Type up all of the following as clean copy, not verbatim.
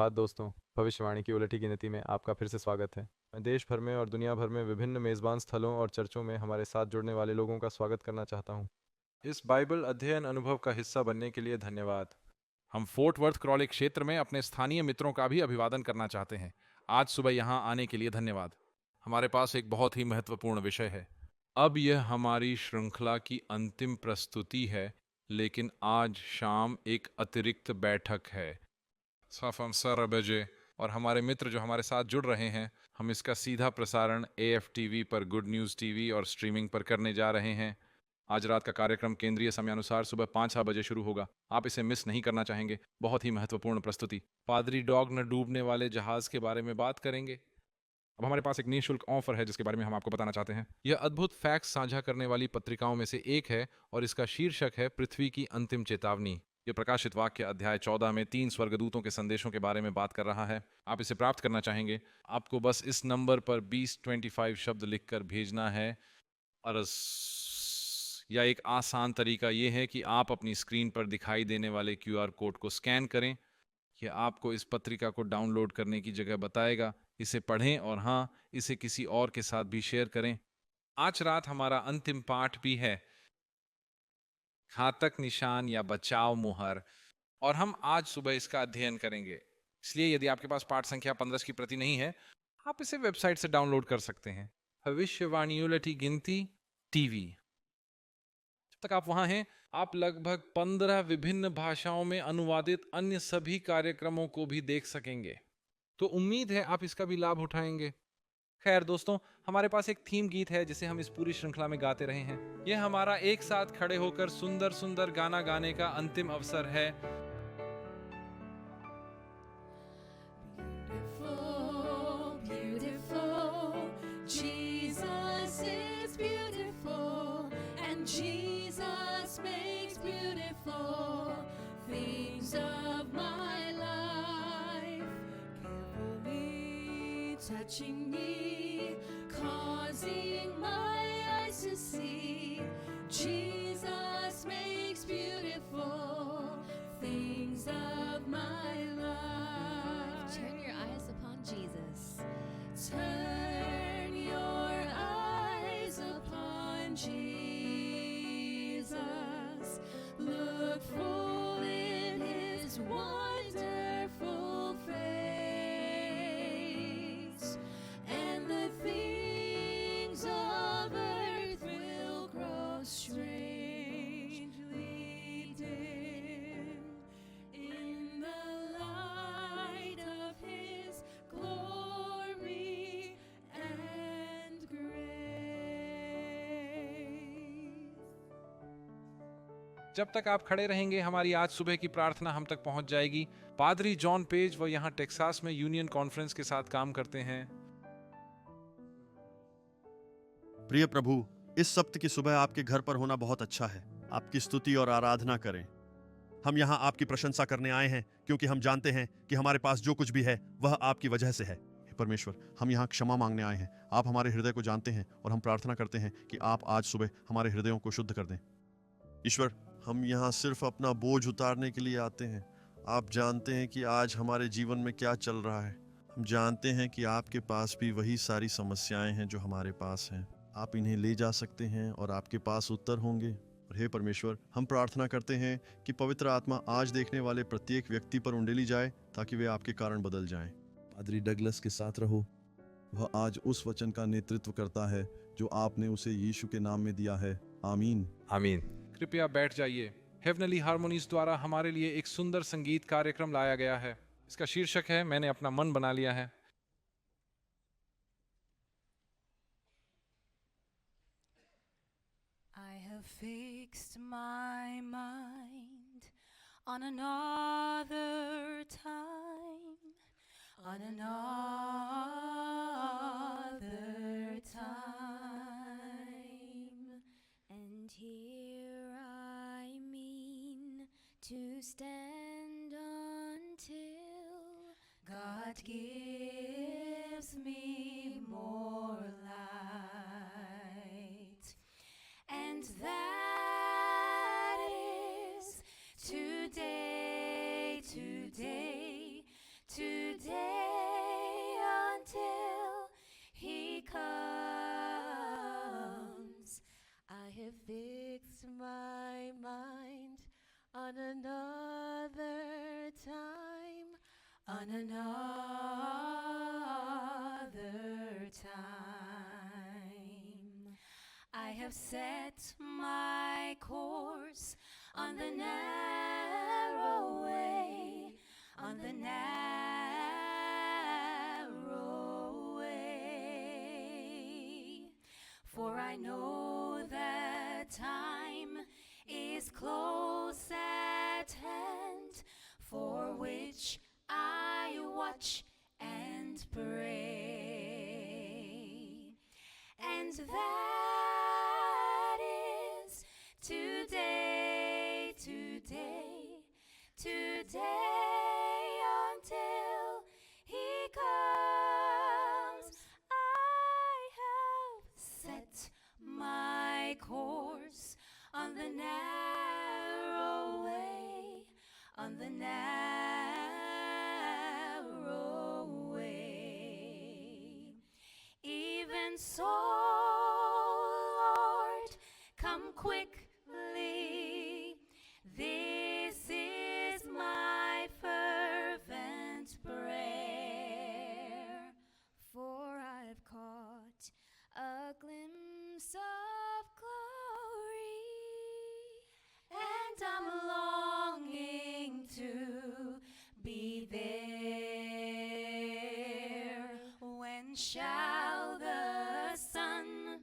सुप्रभात दोस्तों। भविष्यवाणी की उलटी गिनती में आपका फिर से स्वागत है। मैं देश भर में और दुनिया भर में विभिन्न मेज़बान स्थलों और चर्चों में हमारे साथ जुड़ने वाले लोगों का स्वागत करना चाहता हूँ। इस बाइबल अध्ययन अनुभव का हिस्सा बनने के लिए धन्यवाद। हम फोर्ट वर्थ क्रॉली क्षेत्र में अपने स्थानीय मित्रों का भी अभिवादन करना चाहते हैं। आज सुबह यहाँ आने के लिए धन्यवाद। हमारे पास एक बहुत ही महत्वपूर्ण विषय है। अब यह हमारी श्रृंखला की अंतिम प्रस्तुति है, लेकिन आज शाम एक अतिरिक्त बैठक है। साफ हम 11 बजे और हमारे मित्र जो हमारे साथ जुड़ रहे हैं, हम इसका सीधा प्रसारण AFTV पर, गुड न्यूज़ टीवी और स्ट्रीमिंग पर करने जा रहे हैं। आज रात का कार्यक्रम केंद्रीय समयानुसार सुबह 5-6 बजे शुरू होगा। आप इसे मिस नहीं करना चाहेंगे। बहुत ही महत्वपूर्ण प्रस्तुति। पादरी डॉग न डूबने वाले जहाज के बारे में बात करेंगे। अब हमारे पास एक निःशुल्क ऑफर है जिसके बारे में हम आपको बताना चाहते हैं। यह अद्भुत फैक्ट्स साझा करने वाली पत्रिकाओं में से एक है और इसका शीर्षक है पृथ्वी की अंतिम चेतावनी। यह प्रकाशित वाक्य अध्याय 14 में 3 स्वर्गदूतों के संदेशों के बारे में बात कर रहा है। आप इसे प्राप्त करना चाहेंगे, आपको बस इस नंबर पर 2025 शब्द लिखकर भेजना है। और या एक आसान तरीका यह है कि आप अपनी स्क्रीन पर दिखाई देने वाले QR कोड को स्कैन करें। यह आपको इस पत्रिका को डाउनलोड करने की जगह बताएगा। इसे पढ़ें और हाँ, इसे किसी और के साथ भी शेयर करें। आज रात हमारा अंतिम पाठ भी है, घातक निशान या बचाव मुहर, और हम आज सुबह इसका अध्ययन करेंगे। इसलिए यदि आपके पास पाठ संख्या 15 की प्रति नहीं है, आप इसे वेबसाइट से डाउनलोड कर सकते हैं। भविष्यवाणी उलटी गिनती टीवी। जब तक आप वहां हैं, आप लगभग 15 विभिन्न भाषाओं में अनुवादित अन्य सभी कार्यक्रमों को भी देख सकेंगे। तो उम्मीद है आप इसका भी लाभ उठाएंगे। खैर दोस्तों, हमारे पास एक थीम गीत है जिसे हम इस पूरी श्रृंखला में गाते रहे हैं। यह हमारा एक साथ खड़े होकर सुंदर सुंदर गाना गाने का अंतिम अवसर है। Beautiful, beautiful, Jesus is beautiful, and Jesus makes beautiful things of my life, carefully touching me, causing my eyes to see. Jesus makes beautiful things of my life. Turn your eyes upon Jesus. Turn your eyes upon Jesus. Look full in his wonderful face, and the things of earth will grow strangely dim in the light of his glory and grace. जब तक आप खड़े रहेंगे, हमारी आज सुबह की प्रार्थना हम तक पहुंच जाएगी। पादरी जॉन पेज वो यहाँ टेक्सास में यूनियन कॉन्फ्रेंस के साथ काम करते हैं। प्रिय प्रभु, इस सप्त की सुबह आपके घर पर होना बहुत अच्छा है। आपकी स्तुति और आराधना करें। हम यहाँ आपकी प्रशंसा करने आए हैं क्योंकि हम जानते हैं कि हमारे पास जो कुछ भी है वह आपकी वजह से है। हे परमेश्वर, हम यहाँ क्षमा मांगने आए हैं। आप हमारे हृदय को जानते हैं और हम प्रार्थना करते हैं कि आप आज सुबह हमारे हृदयों को शुद्ध कर दें। ईश्वर, हम यहाँ सिर्फ अपना बोझ उतारने के लिए आते हैं। आप जानते हैं कि आज हमारे जीवन में क्या चल रहा है। हम जानते हैं कि आपके पास भी वही सारी समस्याएं हैं जो हमारे पास हैं। आप इन्हें ले जा सकते हैं और आपके पास उत्तर होंगे। और हे परमेश्वर, हम प्रार्थना करते हैं कि पवित्र आत्मा आज देखने वाले प्रत्येक व्यक्ति पर उंडेली जाए ताकि वे आपके कारण बदल जाएं। पादरी डगलस के साथ रहो। वह आज उस वचन का नेतृत्व करता है जो आपने उसे यीशु के नाम में दिया है। आमीन। आमीन। कृपया बैठ जाइए। हेवनली हार्मोनीज द्वारा हमारे लिए एक सुंदर संगीत कार्यक्रम लाया गया है। इसका शीर्षक है मैंने अपना मन बना लिया है। I have fixed my mind on another time, on another time, and here I mean to stand until God gives me more light. And that is today, today, today. on another time. I have set my course on the narrow way, on the narrow way. For I know that time is close at hand, for which I watch and pray. And that is today, today, today until he comes. I have set my course on the narrow way, on the narrow way. Even so, Lord, come quickly. This is my fervent prayer. For I've caught a glimpse of glory, and I'm longing to be there. When shall the Son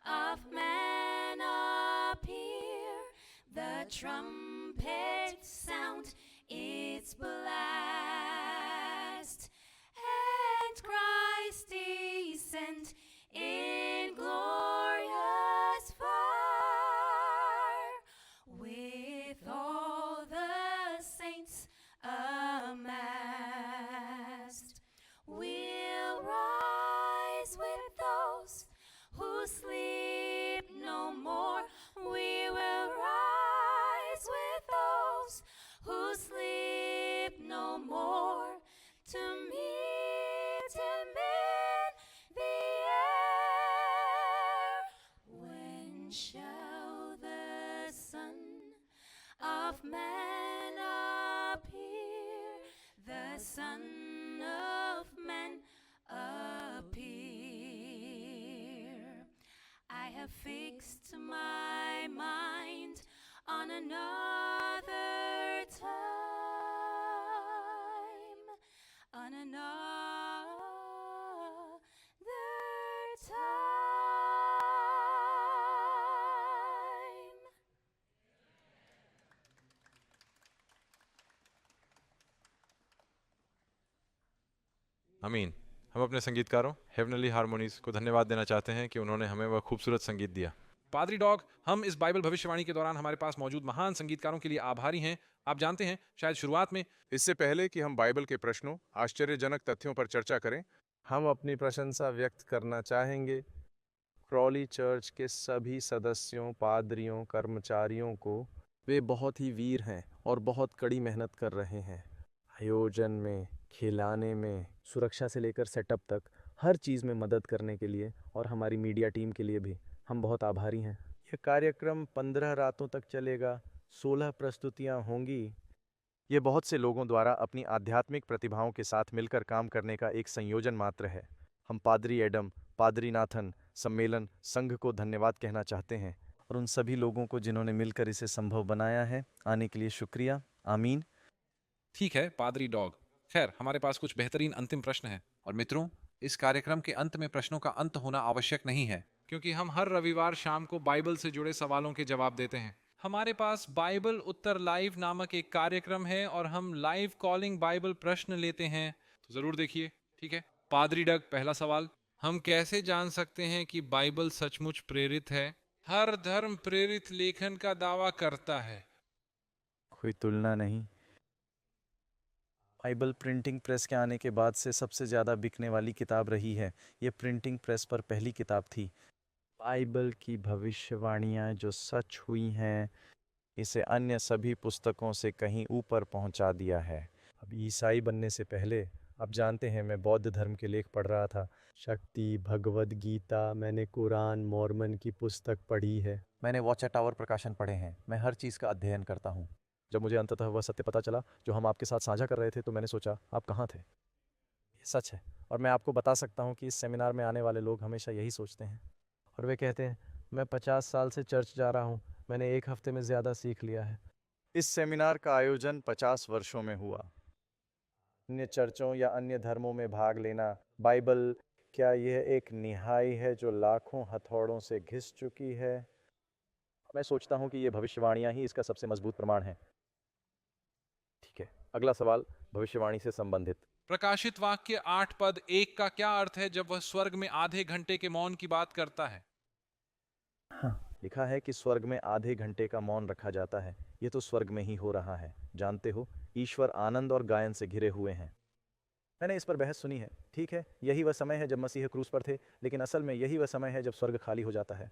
of Man appear? The trumpet sound its blast, and Christ descend in glorious fire, with all the saints amassed. We'll rise with those who sleep no more. We will rise with those who sleep no more, to meet him in the air. When shall the Son of Man appear? The Son of Man appear. I have fixed my mind on another time, on another time. आमीन। हम अपने संगीतकारों heavenly harmonies को धन्यवाद देना चाहते हैं कि उन्होंने हमें वह खूबसूरत संगीत दिया। पादरी डॉग, हम इस बाइबल भविष्यवाणी के दौरान हमारे पास मौजूद महान संगीतकारों के लिए आभारी हैं। आप जानते हैं, शायद शुरुआत में इससे पहले कि हम बाइबल के प्रश्नों, आश्चर्यजनक तथ्यों पर चर्चा करें, हम अपनी प्रशंसा व्यक्त करना चाहेंगे क्रॉली चर्च के सभी सदस्यों, पादरियों, कर्मचारियों को। वे बहुत ही वीर हैं और बहुत कड़ी मेहनत कर रहे हैं। आयोजन में, खिलाने में, सुरक्षा से लेकर सेटअप तक हर चीज़ में मदद करने के लिए, और हमारी मीडिया टीम के लिए भी हम बहुत आभारी हैं। यह कार्यक्रम 15 रातों तक चलेगा, 16 प्रस्तुतियाँ होंगी। ये बहुत से लोगों द्वारा अपनी आध्यात्मिक प्रतिभाओं के साथ मिलकर काम करने का एक संयोजन मात्र है। हम पादरी एडम, पादरी नाथन, सम्मेलन संघ को धन्यवाद कहना चाहते हैं, और उन सभी लोगों को जिन्होंने मिलकर इसे संभव बनाया है। आने के लिए शुक्रिया। आमीन। ठीक है पादरी डॉग। खैर, हमारे पास कुछ बेहतरीन अंतिम प्रश्न हैं। और मित्रों, इस कार्यक्रम के अंत में प्रश्नों का अंत होना आवश्यक नहीं है, क्योंकि हम हर रविवार शाम को बाइबल से जुड़े सवालों के जवाब देते हैं। हमारे पास बाइबल उत्तर लाइव नामक एक कार्यक्रम है, और हम लाइव कॉलिंग बाइबल प्रश्न लेते हैं, तो जरूर देखिए। ठीक है पादरी डग, पहला सवाल, हम कैसे जान सकते हैं कि बाइबल सचमुच प्रेरित है? हर धर्म प्रेरित लेखन का दावा करता है। कोई तुलना नहीं। बाइबल प्रिंटिंग प्रेस के आने के बाद से सबसे ज़्यादा बिकने वाली किताब रही है। ये प्रिंटिंग प्रेस पर पहली किताब थी। बाइबल की भविष्यवाणियाँ जो सच हुई हैं, इसे अन्य सभी पुस्तकों से कहीं ऊपर पहुंचा दिया है। अब ईसाई बनने से पहले, आप जानते हैं, मैं बौद्ध धर्म के लेख पढ़ रहा था। शक्ति, भगवद गीता, मैंने कुरान, मॉर्मन की पुस्तक पढ़ी है। मैंने वॉच टावर प्रकाशन पढ़े हैं। मैं हर चीज़ का अध्ययन करता हूँ। जब मुझे अंततः वह सत्य पता चला जो हम आपके साथ साझा कर रहे थे, तो मैंने सोचा आप कहाँ थे। ये सच है, और मैं आपको बता सकता हूँ कि इस सेमिनार में आने वाले लोग हमेशा यही सोचते हैं, और वे कहते हैं मैं 50 साल से चर्च जा रहा हूँ, मैंने एक हफ्ते में ज़्यादा सीख लिया है। इस सेमिनार का आयोजन 50 वर्षों में हुआ। अन्य चर्चों या अन्य धर्मों में भाग लेना, बाइबल क्या यह एक निहाई है जो लाखों हथौड़ों से घिस चुकी है? मैं सोचता हूँ कि ये भविष्यवाणियाँ ही इसका सबसे मजबूत प्रमाण है। ठीक है, अगला सवाल भविष्यवाणी से संबंधित। प्रकाशित वाक्य 8 पद 1 का क्या अर्थ है जब वह स्वर्ग में आधे घंटे के मौन की बात करता है? लिखा है कि स्वर्ग में आधे घंटे का मौन रखा जाता है। ये तो स्वर्ग में ही हो रहा है। जानते हो, ईश्वर आनंद और गायन से घिरे हुए हैं। मैंने इस पर बहस सुनी है। ठीक है, यही वह समय है जब मसीह क्रूस पर थे, लेकिन असल में यही वह समय है जब स्वर्ग खाली हो जाता है।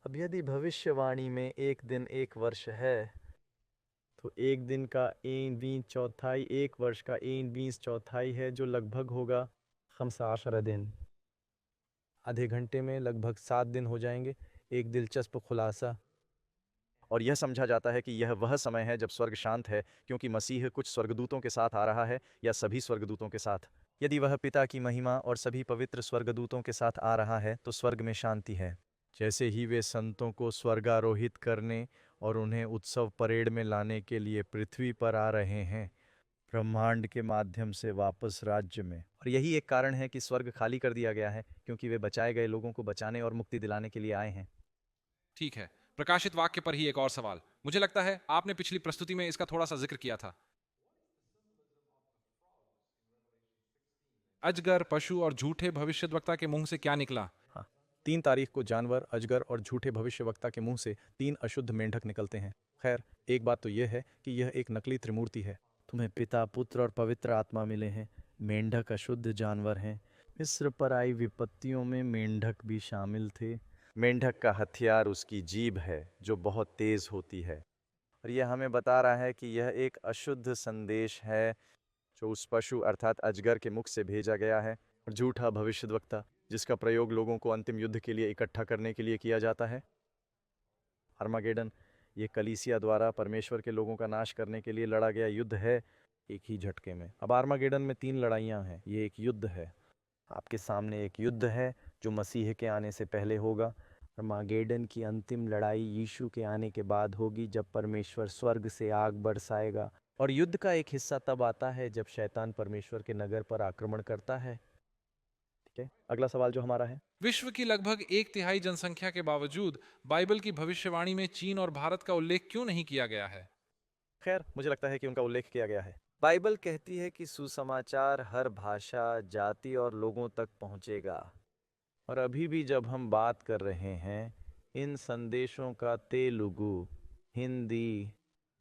अब यदि भविष्यवाणी में एक दिन एक वर्ष है, तो एक दिन का 1/20 एक वर्ष का 1/20 है, जो लगभग होगा 15 दिन। आधे घंटे में लगभग 7 दिन हो जाएंगे। एक दिलचस्प खुलासा। और यह समझा जाता है कि यह वह समय है जब स्वर्ग शांत है, क्योंकि मसीह कुछ स्वर्गदूतों के साथ आ रहा है, या सभी स्वर्गदूतों के साथ। यदि वह पिता की महिमा और सभी पवित्र स्वर्गदूतों के साथ आ रहा है, तो स्वर्ग में शांति है। जैसे ही वे संतों को स्वर्गारोहित करने और उन्हें उत्सव परेड में लाने के लिए पृथ्वी पर आ रहे हैं, ब्रह्मांड के माध्यम से वापस राज्य में। और यही एक कारण है कि स्वर्ग खाली कर दिया गया है, क्योंकि वे बचाए गए लोगों को बचाने और मुक्ति दिलाने के लिए आए हैं। ठीक है, प्रकाशित वाक्य पर ही एक और सवाल। मुझे लगता है आपने पिछली प्रस्तुति में इसका थोड़ा सा जिक्र किया था। अजगर, पशु और झूठे भविष्यद्वक्ता के मुंह से क्या निकला? हाँ, 3 तारीख को जानवर, अजगर और झूठे भविष्यवक्ता के मुंह से 3 अशुद्ध मेंढक निकलते हैं। खैर, एक बात तो यह है कि यह एक नकली त्रिमूर्ति है। तुम्हें पिता, पुत्र और पवित्र आत्मा मिले हैं। मेंढक अशुद्ध जानवर हैं। मिस्र पर आई विपत्तियों में मेंढक भी शामिल थे। मेंढक का हथियार उसकी जीभ है, जो बहुत तेज होती है। और यह हमें बता रहा है कि यह एक अशुद्ध संदेश है जो उस पशु अर्थात अजगर के मुख से भेजा गया है। और झूठा भविष्यद्वक्ता, जिसका प्रयोग लोगों को अंतिम युद्ध के लिए इकट्ठा करने के लिए किया जाता है। आर्मागेडन, ये कलीसिया द्वारा परमेश्वर के लोगों का नाश करने के लिए लड़ा गया युद्ध है, एक ही झटके में। अब आर्मागेडन में 3 लड़ाइयाँ हैं। ये एक युद्ध है। आपके सामने एक युद्ध है जो मसीह के आने से पहले होगा। आर्मागेडन की अंतिम लड़ाई यीशु के आने के बाद होगी, जब परमेश्वर स्वर्ग से आग बरसाएगा। और युद्ध का एक हिस्सा तब आता है जब शैतान परमेश्वर के नगर पर आक्रमण करता है। ठीक है, अगला सवाल जो हमारा है। विश्व की लगभग 1/3 जनसंख्या के बावजूद बाइबल की भविष्यवाणी में चीन और भारत का उल्लेख क्यों नहीं किया गया है? खैर, मुझे लगता है कि उनका उल्लेख किया गया है। बाइबल कहती है कि सुसमाचार हर भाषा, जाति और लोगों तक पहुंचेगा। और अभी भी जब हम बात कर रहे हैं, इन संदेशों का तेलुगु, हिंदी,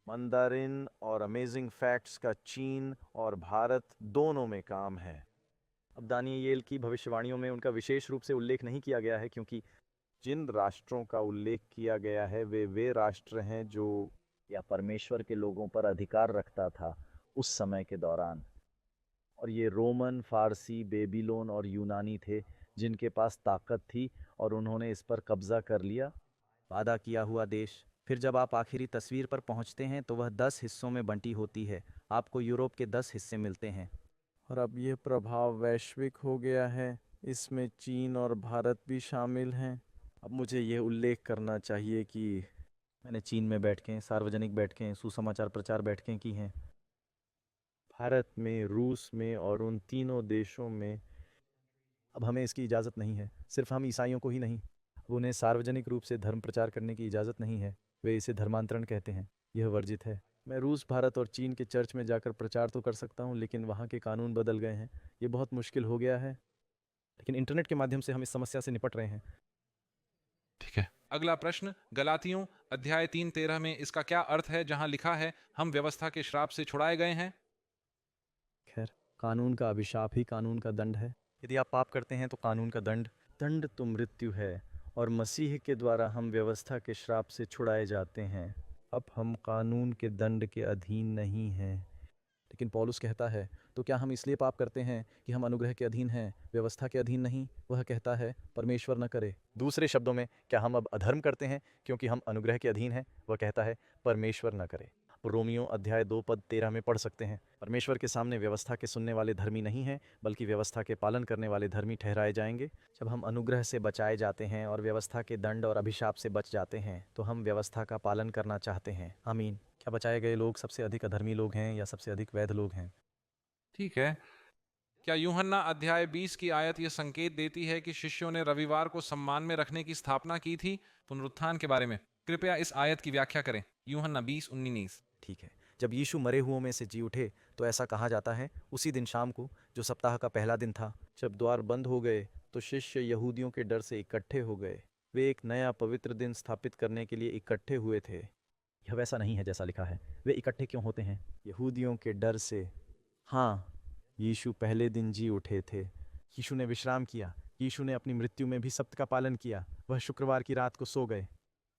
मंदारिन और अमेजिंग फैक्ट्स का चीन और भारत दोनों में काम है। अब दानियेल की भविष्यवाणियों में उनका विशेष रूप से उल्लेख नहीं किया गया है, क्योंकि जिन राष्ट्रों का उल्लेख किया गया है वे राष्ट्र हैं जो या परमेश्वर के लोगों पर अधिकार रखता था उस समय के दौरान। और ये रोमन, फारसी, बेबीलोन और यूनानी थे, जिनके पास ताकत थी और उन्होंने इस पर कब्जा कर लिया। वादा किया हुआ देश। फिर जब आप आखिरी तस्वीर पर पहुंचते हैं, तो वह 10 हिस्सों में बंटी होती है। आपको यूरोप के 10 हिस्से मिलते हैं। और अब यह प्रभाव वैश्विक हो गया है। इसमें चीन और भारत भी शामिल हैं। अब मुझे यह उल्लेख करना चाहिए कि मैंने चीन में बैठकें, सार्वजनिक बैठकें, सुसमाचार प्रचार बैठकें की हैं। भारत में, रूस में और उन तीनों देशों में अब हमें इसकी इजाज़त नहीं है। सिर्फ हम ईसाइयों को ही नहीं, अब उन्हें सार्वजनिक रूप से धर्म प्रचार करने की इजाज़त नहीं है। वे इसे धर्मांतरण कहते हैं। यह वर्जित है। मैं रूस, भारत और चीन के चर्च में जाकर प्रचार तो कर सकता हूँ, लेकिन वहाँ के कानून बदल गए हैं। ये बहुत मुश्किल हो गया है, लेकिन इंटरनेट के माध्यम से हम इस समस्या से निपट रहे हैं। ठीक है, अगला प्रश्न। गलातियों अध्याय 3:13 में इसका क्या अर्थ है जहां लिखा है हम व्यवस्था के श्राप से छुड़ाए गए हैं? खैर, कानून का अभिशाप ही कानून का दंड है। यदि आप पाप करते हैं तो कानून का दंड तो मृत्यु है। और मसीह के द्वारा हम व्यवस्था के श्राप से छुड़ाए जाते हैं। अब हम कानून के दंड के अधीन नहीं हैं। लेकिन पौलुस कहता है, तो क्या हम इसलिए पाप करते हैं कि हम अनुग्रह के अधीन हैं, व्यवस्था के अधीन नहीं? वह कहता है परमेश्वर न करे। दूसरे शब्दों में, क्या हम अब अधर्म करते हैं क्योंकि हम अनुग्रह के अधीन हैं? वह कहता है परमेश्वर न करे। रोमियो अध्याय 2 पद 13 में पढ़ सकते हैं। परमेश्वर के सामने व्यवस्था के सुनने वाले धर्मी नहीं हैं, बल्कि व्यवस्था के पालन करने वाले धर्मी ठहराए जाएंगे। जब हम अनुग्रह से बचाए जाते हैं और व्यवस्था के दंड और अभिशाप से बच जाते हैं, तो हम व्यवस्था का पालन करना चाहते हैं। आमीन। क्या बचाए गए लोग सबसे अधिक अधर्मी लोग हैं या सबसे अधिक वैध लोग हैं? ठीक है। क्या यूहन्ना अध्याय 20 की आयत यह संकेत देती है कि शिष्यों ने रविवार को सम्मान में रखने की स्थापना की थी? पुनरुत्थान के बारे में कृपया इस आयत की व्याख्या करें। यूहन्ना 20:19। ठीक है। जब यीशु मरे हुओं में से जी उठे तो ऐसा कहा जाता है, उसी दिन शाम को, जो सप्ताह का पहला दिन था, जब द्वार बंद हो गए तो शिष्य यहूदियों के डर से इकट्ठे हो गए। वे एक नया पवित्र दिन स्थापित करने के लिए इकट्ठे हुए थे। यह वैसा नहीं है जैसा लिखा है। वे इकट्ठे क्यों होते हैं? यहूदियों के डर से। हाँ, यीशु पहले दिन जी उठे थे। यीशु ने विश्राम किया। यीशु ने अपनी मृत्यु में भी सप्त का पालन किया। वह शुक्रवार की रात को सो गए।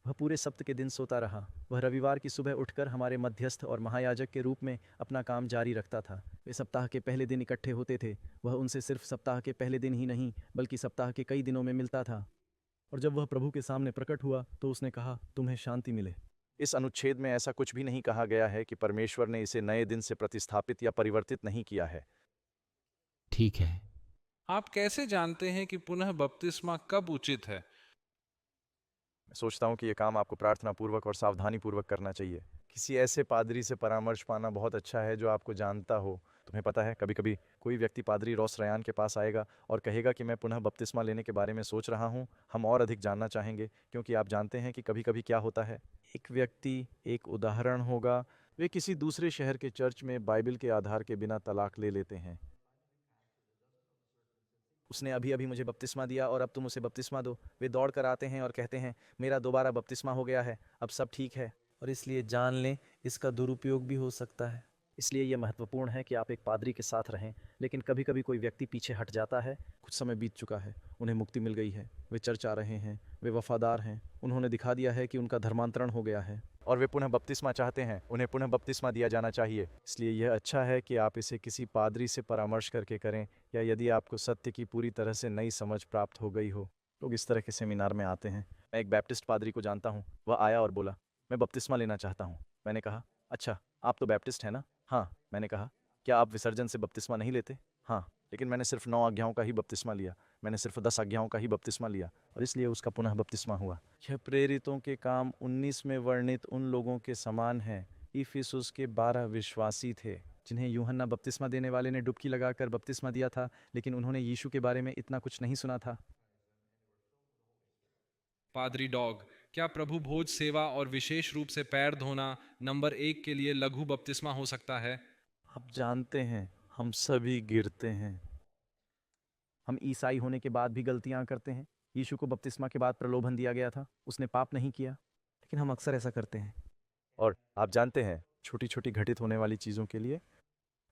वह पूरे सप्त के दिन सोता रहा। वह रविवार की सुबह उठकर हमारे मध्यस्थ और महायाजक के रूप में अपना काम जारी रखता था। वे सप्ताह के पहले दिन इकट्ठे होते थे। वह उनसे सिर्फ सप्ताह के पहले दिन ही नहीं, बल्कि सप्ताह के कई दिनों में मिलता था। और जब वह प्रभु के सामने प्रकट हुआ तो उसने कहा, तुम्हें शांति मिले। इस अनुच्छेद में ऐसा कुछ भी नहीं कहा गया है कि परमेश्वर ने इसे नए दिन से प्रतिस्थापित या परिवर्तित नहीं किया है। ठीक है। आप कैसे जानते हैं कि पुनः बपतिस्मा कब उचित है? मैं सोचता हूँ कि यह काम आपको प्रार्थना पूर्वक और सावधानी पूर्वक करना चाहिए। किसी ऐसे पादरी से परामर्श पाना बहुत अच्छा है जो आपको जानता हो। तुम्हें पता है, कभी कभी कोई व्यक्ति पादरी रॉस रयान के पास आएगा और कहेगा कि मैं पुनः बपतिस्मा लेने के बारे में सोच रहा हूँ। हम और अधिक जानना चाहेंगे, क्योंकि आप जानते हैं कि कभी कभी क्या होता है। एक व्यक्ति एक उदाहरण होगा, वे किसी दूसरे शहर के चर्च में बाइबल के आधार के बिना तलाक ले लेते हैं। उसने अभी अभी मुझे बपतिस्मा दिया और अब तुम उसे बपतिस्मा दो। वे दौड़ कर आते हैं और कहते हैं, मेरा दोबारा बपतिस्मा हो गया है, अब सब ठीक है। और इसलिए जान लें, इसका दुरुपयोग भी हो सकता है। इसलिए यह महत्वपूर्ण है कि आप एक पादरी के साथ रहें। लेकिन कभी कभी कोई व्यक्ति पीछे हट जाता है। कुछ समय बीत चुका है, उन्हें मुक्ति मिल गई है, वे चर्च आ रहे हैं, वे वफादार हैं, उन्होंने दिखा दिया है कि उनका धर्मांतरण हो गया है और वे पुनः बपतिस्मा चाहते हैं। उन्हें पुनः बपतिस्मा दिया जाना चाहिए। इसलिए यह अच्छा है कि आप इसे किसी पादरी से परामर्श करके करें, या यदि आपको सत्य की पूरी तरह से नई समझ प्राप्त हो गई हो। लोग इस तरह के सेमिनार में आते हैं। मैं एक बैप्टिस्ट पादरी को जानता हूँ। वह आया और बोला, मैं बपतिस्मा लेना चाहता हूँ। मैंने कहा, अच्छा, आप तो बैप्टिस्ट हैं ना? हाँ। मैंने कहा, क्या आप विसर्जन से बपतिस्मा नहीं लेते? हाँ। लेकिन मैंने सिर्फ 9 आज्ञाओं का ही बपतिस्मा लिया। मैंने सिर्फ 10 आज्ञाओं का ही बपतिस्मा लिया और इसलिए उसका पुनः बपतिस्मा हुआ। यह प्रेरितों के काम 19 में वर्णित उन लोगों के समान है। इफिसुस के 12 विश्वासी थे जिन्हें यूहन्ना बपतिस्मा देने वाले ने डुबकी लगाकर बपतिस्मा दिया था, लेकिन उन्होंने यीशु के बारे में इतना कुछ नहीं सुना था। पादरी डॉग, क्या प्रभु भोज सेवा और विशेष रूप से पैर धोना नंबर 1 के लिए लघु बपतिस्मा हो सकता है? आप जानते हैं, हम सभी गिरते हैं। हम ईसाई होने के बाद भी गलतियां करते हैं। यीशु को बपतिस्मा के बाद प्रलोभन दिया गया था, उसने पाप नहीं किया, लेकिन हम अक्सर ऐसा करते हैं। और आप जानते हैं, छोटी छोटी घटित होने वाली चीज़ों के लिए,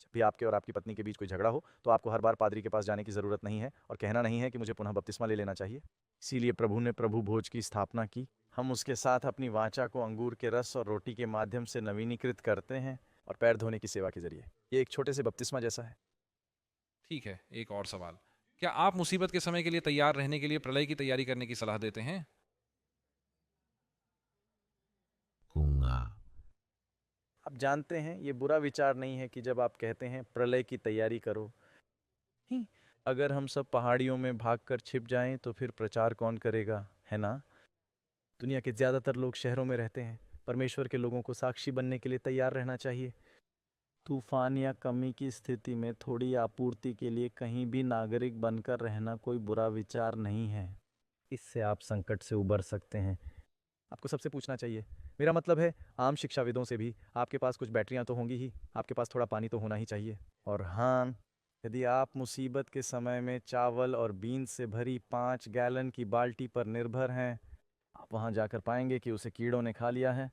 जब भी आपके और आपकी पत्नी के बीच कोई झगड़ा हो, तो आपको हर बार पादरी के पास जाने की ज़रूरत नहीं है और कहना नहीं है कि मुझे पुनः बपतिस्मा ले लेना चाहिए। इसीलिए प्रभु ने प्रभु भोज की स्थापना की। हम उसके साथ अपनी वाचा को अंगूर के रस और रोटी के माध्यम से नवीनीकृत करते हैं और पैर धोने की सेवा के जरिए। ये एक छोटे से बपतिस्मा जैसा है। ठीक है, एक और सवाल। क्या आप मुसीबत के समय के लिए तैयार रहने के लिए प्रलय की तैयारी करने की सलाह देते हैं? गूंगा। आप जानते हैं, ये बुरा विचार नहीं है कि जब आप कहते हैं प्रलय की तैयारी करो। ही, अगर हम सब पहाड़ियों में भागकर छिप जाएं तो फिर प्रचार कौन करेगा, है ना? दुनिया के ज़्यादातर लोग शहरों में रहते हैं। परमेश्वर के लोगों को साक्षी बनने के लिए तैयार रहना चाहिए। तूफान या कमी की स्थिति में थोड़ी आपूर्ति के लिए कहीं भी नागरिक बनकर रहना कोई बुरा विचार नहीं है। इससे आप संकट से उबर सकते हैं। आपको सबसे पूछना चाहिए। मेरा मतलब है, आम शिक्षाविदों से भी। आपके पास कुछ बैटरियां तो होंगी ही, आपके पास थोड़ा पानी तो होना ही चाहिए। और हाँ, यदि आप मुसीबत के समय में चावल और बीन्स से भरी 5 गैलन की बाल्टी पर निर्भर हैं, आप वहां जाकर पाएंगे कि उसे कीड़ों ने खा लिया है।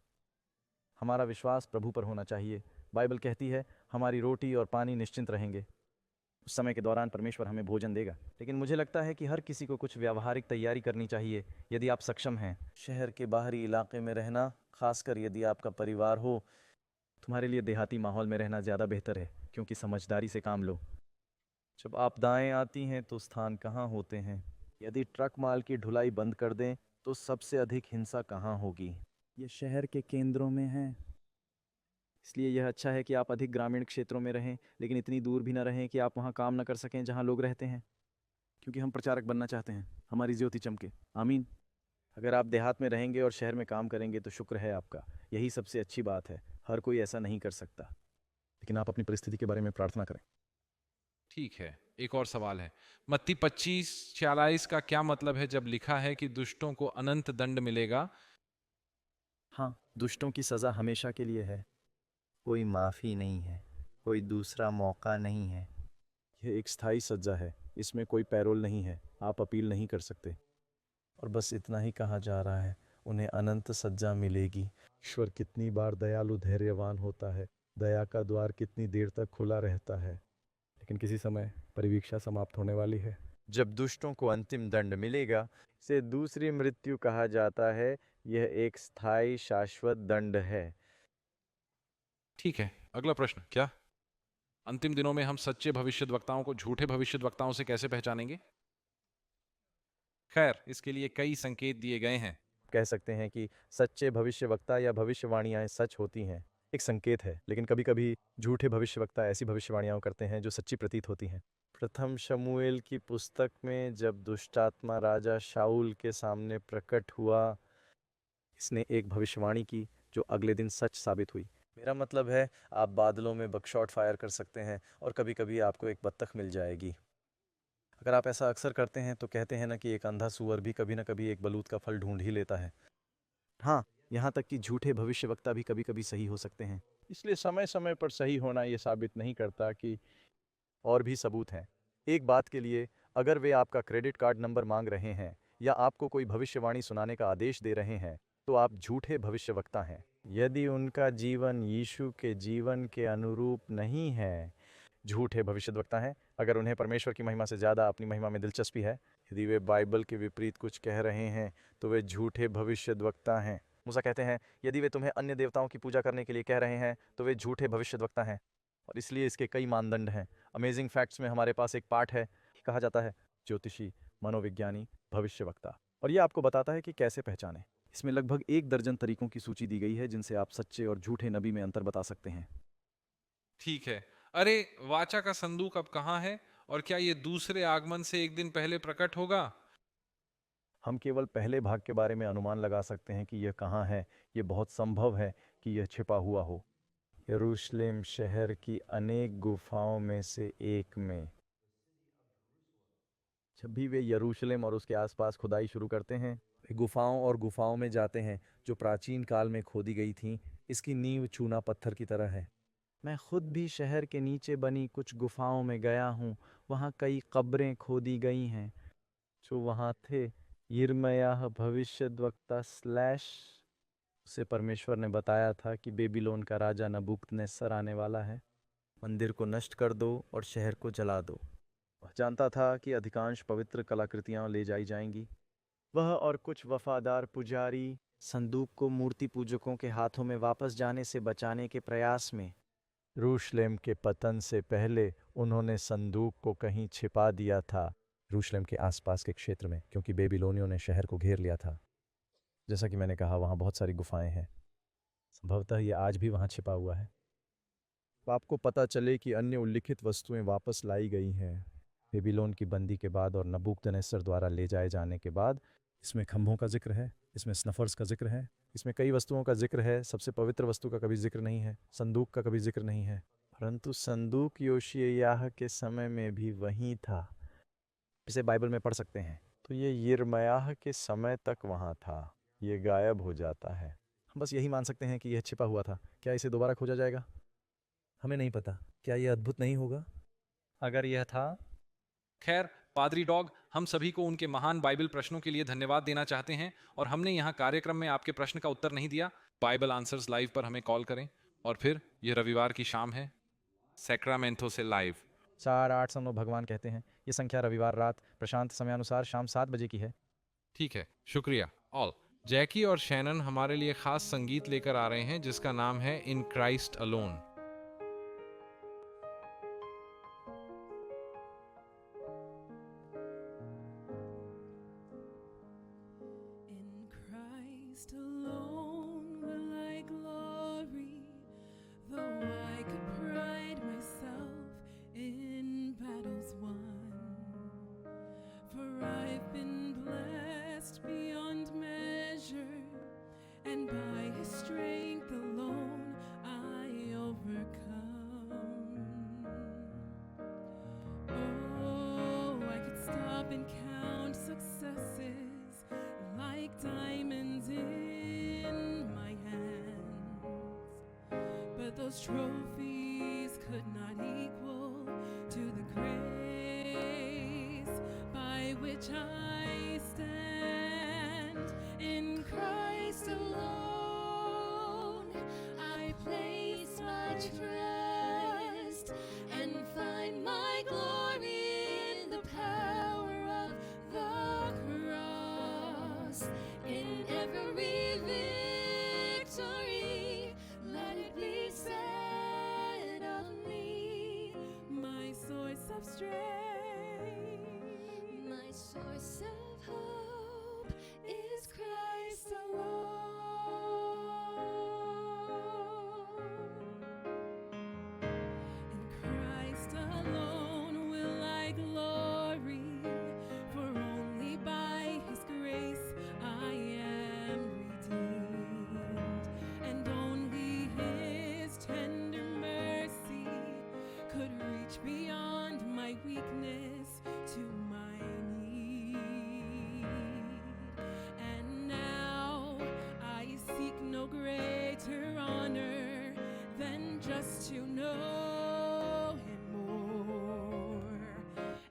हमारा विश्वास प्रभु पर होना चाहिए। बाइबल कहती है, हमारी रोटी और पानी निश्चिंत रहेंगे। उस समय के दौरान परमेश्वर हमें भोजन देगा। लेकिन मुझे लगता है कि हर किसी को कुछ व्यावहारिक तैयारी करनी चाहिए, यदि आप सक्षम हैं। शहर के बाहरी इलाके में रहना, खासकर यदि आपका परिवार हो, तुम्हारे लिए देहाती माहौल में रहना ज़्यादा बेहतर है, क्योंकि समझदारी से काम लो। जब आपदाएं आती हैं तो स्थान कहाँ होते हैं? यदि ट्रक माल की ढुलाई बंद कर दें तो सबसे अधिक हिंसा कहाँ होगी? ये शहर के केंद्रों में है। इसलिए यह अच्छा है कि आप अधिक ग्रामीण क्षेत्रों में रहें, लेकिन इतनी दूर भी ना रहें कि आप वहाँ काम न कर सकें जहाँ लोग रहते हैं, क्योंकि हम प्रचारक बनना चाहते हैं, हमारी ज्योति चमके। आमीन। अगर आप देहात में रहेंगे और शहर में काम करेंगे तो शुक्र है आपका, यही सबसे अच्छी बात है। हर कोई ऐसा नहीं कर सकता, लेकिन आप अपनी परिस्थिति के बारे में प्रार्थना करें। ठीक है, एक और सवाल है। मत्ती 25:46 का क्या मतलब है जब लिखा है कि दुष्टों को अनंत दंड मिलेगा? हाँ, दुष्टों की सज़ा हमेशा के लिए है। कोई माफ़ी नहीं है, कोई दूसरा मौका नहीं है। यह एक स्थायी सज़ा है, इसमें कोई पैरोल नहीं है, आप अपील नहीं कर सकते। और बस इतना ही कहा जा रहा है, उन्हें अनंत सज़ा मिलेगी। ईश्वर कितनी बार दयालु धैर्यवान होता है, दया का द्वार कितनी देर तक खुला रहता है, लेकिन किसी समय परिवीक्षा समाप्त होने वाली है। जब दुष्टों को अंतिम दंड मिलेगा, इसे दूसरी मृत्यु कहा जाता है। यह एक स्थायी शाश्वत दंड है। ठीक है, अगला प्रश्न। क्या अंतिम दिनों में हम सच्चे भविष्यद्वक्ताओं को झूठे भविष्यद्वक्ताओं से कैसे पहचानेंगे? खैर, इसके लिए कई संकेत दिए गए हैं। कह सकते हैं कि सच्चे भविष्यवक्ता या भविष्यवाणियां सच होती हैं, एक संकेत है, लेकिन कभी कभी झूठे भविष्यवक्ता ऐसी भविष्यवाणियां करते हैं जो सच्ची प्रतीत होती हैं। प्रथम शमूएल की पुस्तक में जब दुष्टात्मा राजा शाऊल के सामने प्रकट हुआ, इसने एक भविष्यवाणी की जो अगले दिन सच साबित हुई। मेरा मतलब है, आप बादलों में बकशॉट फायर कर सकते हैं और कभी कभी आपको एक बत्तख मिल जाएगी। अगर आप ऐसा अक्सर करते हैं तो कहते हैं ना कि एक अंधा सूअर भी कभी ना कभी एक बलूत का फल ढूंढ ही लेता है। हाँ, यहाँ तक कि झूठे भविष्यवक्ता भी कभी कभी सही हो सकते हैं। इसलिए समय समय पर सही होना ये साबित नहीं करता कि और भी सबूत हैं। एक बात के लिए, अगर वे आपका क्रेडिट कार्ड नंबर मांग रहे हैं या आपको कोई भविष्यवाणी सुनाने का आदेश दे रहे हैं, तो आप झूठे भविष्यवक्ता हैं। यदि उनका जीवन यीशु के जीवन के अनुरूप नहीं है, झूठे भविष्यद्वक्ता हैं। अगर उन्हें परमेश्वर की महिमा से ज़्यादा अपनी महिमा में दिलचस्पी है, यदि वे बाइबल के विपरीत कुछ कह रहे हैं, तो वे झूठे भविष्यद्वक्ता हैं। मूसा कहते हैं, यदि वे तुम्हें अन्य देवताओं की पूजा करने के लिए कह रहे हैं, तो वे झूठे भविष्यद्वक्ता हैं। और इसलिए इसके कई मानदंड हैं। अमेजिंग फैक्ट्स में हमारे पास एक पाठ है, कहा जाता है ज्योतिषी, मनोविज्ञानी, भविष्यवक्ता, और ये आपको बताता है कि कैसे पहचानें। इसमें लगभग 1 दर्जन तरीकों की सूची दी गई है जिनसे आप सच्चे और झूठे नबी में अंतर बता सकते हैं। ठीक है। अरे, वाचा का संदूक अब कहाँ है और क्या ये दूसरे आगमन से एक दिन पहले प्रकट होगा? हम केवल पहले भाग के बारे में अनुमान लगा सकते हैं कि यह कहाँ है। यह बहुत संभव है कि यह छिपा हुआ हो यरूशलेम शहर की अनेक गुफाओं में से एक में। जब भी वे यरूशलेम और उसके आसपास खुदाई शुरू करते हैं, वे गुफाओं और गुफाओं में जाते हैं जो प्राचीन काल में खोदी गई थीं। इसकी नींव चूना पत्थर की तरह है। मैं खुद भी शहर के नीचे बनी कुछ गुफाओं में गया हूँ। वहाँ कई कब्रें खोदी गई हैं। जो वहाँ थे, यिर्मयाह भविष्यद्वक्ता स्लैश उसे परमेश्वर ने बताया था कि बेबीलोन का राजा नबूकदनेस्सर आने वाला है। मंदिर को नष्ट कर दो और शहर को जला दो। वह जानता था कि अधिकांश पवित्र कलाकृतियां ले जाई जाएंगी। वह और कुछ वफादार पुजारी संदूक को मूर्ति पूजकों के हाथों में वापस जाने से बचाने के प्रयास में, यरूशलेम के पतन से पहले उन्होंने संदूक को कहीं छिपा दिया था, यरूशलेम के आसपास के क्षेत्र में, क्योंकि बेबीलोनियों ने शहर को घेर लिया था। जैसा कि मैंने कहा, वहाँ बहुत सारी गुफाएं हैं। संभवतः ये आज भी वहाँ छिपा हुआ है। तो आपको पता चले कि अन्य उल्लिखित वस्तुएं वापस लाई गई हैं बेबीलोन की बंदी के बाद और नबूकदनेस्सर द्वारा ले जाए जाने के बाद। इसमें खंभों का जिक्र है, इसमें स्नफर्स का जिक्र है, इसमें कई वस्तुओं का जिक्र है। सबसे पवित्र वस्तु का कभी जिक्र नहीं है, संदूक का कभी जिक्र नहीं है। परंतु संदूक योशिय्याह के समय में भी वहीं था। इसे बाइबल में पढ़ सकते हैं। तो ये यिर्मयाह के समय तक वहाँ था। ये गायब हो जाता है। हम बस यही मान सकते हैं कि यह छिपा हुआ था। क्या इसे दोबारा खोजा जाएगा? हमें नहीं पता। क्या यह अद्भुत नहीं होगा अगर यह था? खैर, पादरी डॉग, हम सभी को उनके महान बाइबल प्रश्नों के लिए धन्यवाद देना चाहते हैं और हमने यहाँ कार्यक्रम में आपके प्रश्न का उत्तर नहीं दिया। बाइबल आंसर्स लाइव पर हमें कॉल करें। और फिर ये रविवार की शाम है, सैक्रामेंटो से लाइव। 4-8 भगवान कहते हैं। ये संख्या रविवार रात प्रशांत समयानुसार शाम 7 बजे की है। ठीक है, शुक्रिया ऑल। जैकी और शैनन हमारे लिए खास संगीत लेकर आ रहे हैं जिसका नाम है in Christ alone. In Christ alone will I glory, though those trophies could not equal to the grace by which I stand in Christ alone. I place my trust and find my glory in the power of the cross. In every victory, let it be said of me, my source of strength, my source of hope is Christ alone. In Christ alone will I glory, for only by His grace I am redeemed, and only His tender mercy could reach beyond my weakness to my need. And now I seek no greater honor than just to know Him more,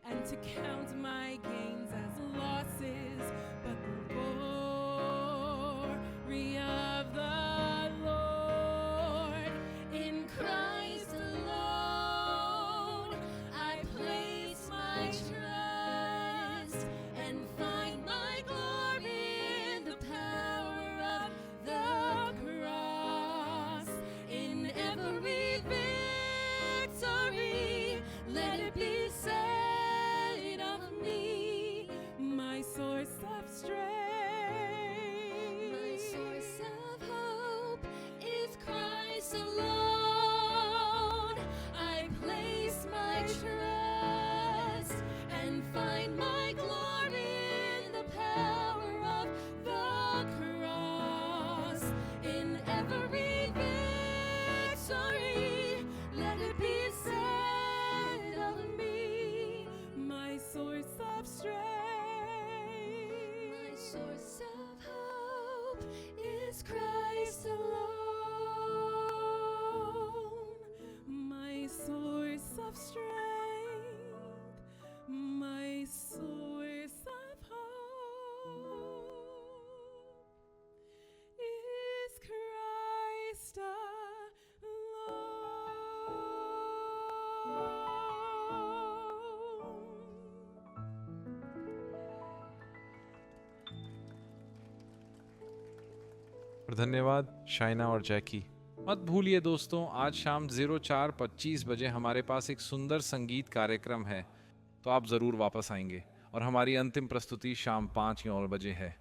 and to count my gains as losses, but the glory of the Lord. In Christ alone I place my trust and find my glory in the power of the cross. In every victory, let it be said of me, my source of strength, my source of hope is Christ alone. I place my trust and find my glory in the power of the cross. In every victory, let it be said of me, my source of strength, my source of hope is Christ alone. My source of strength, my source of hope is Christ और धन्यवाद शाइना और जैकी। मत भूलिए दोस्तों, आज शाम 04:25 बजे हमारे पास एक सुंदर संगीत कार्यक्रम है, तो आप ज़रूर वापस आएंगे। और हमारी अंतिम प्रस्तुति शाम 5 और बजे है।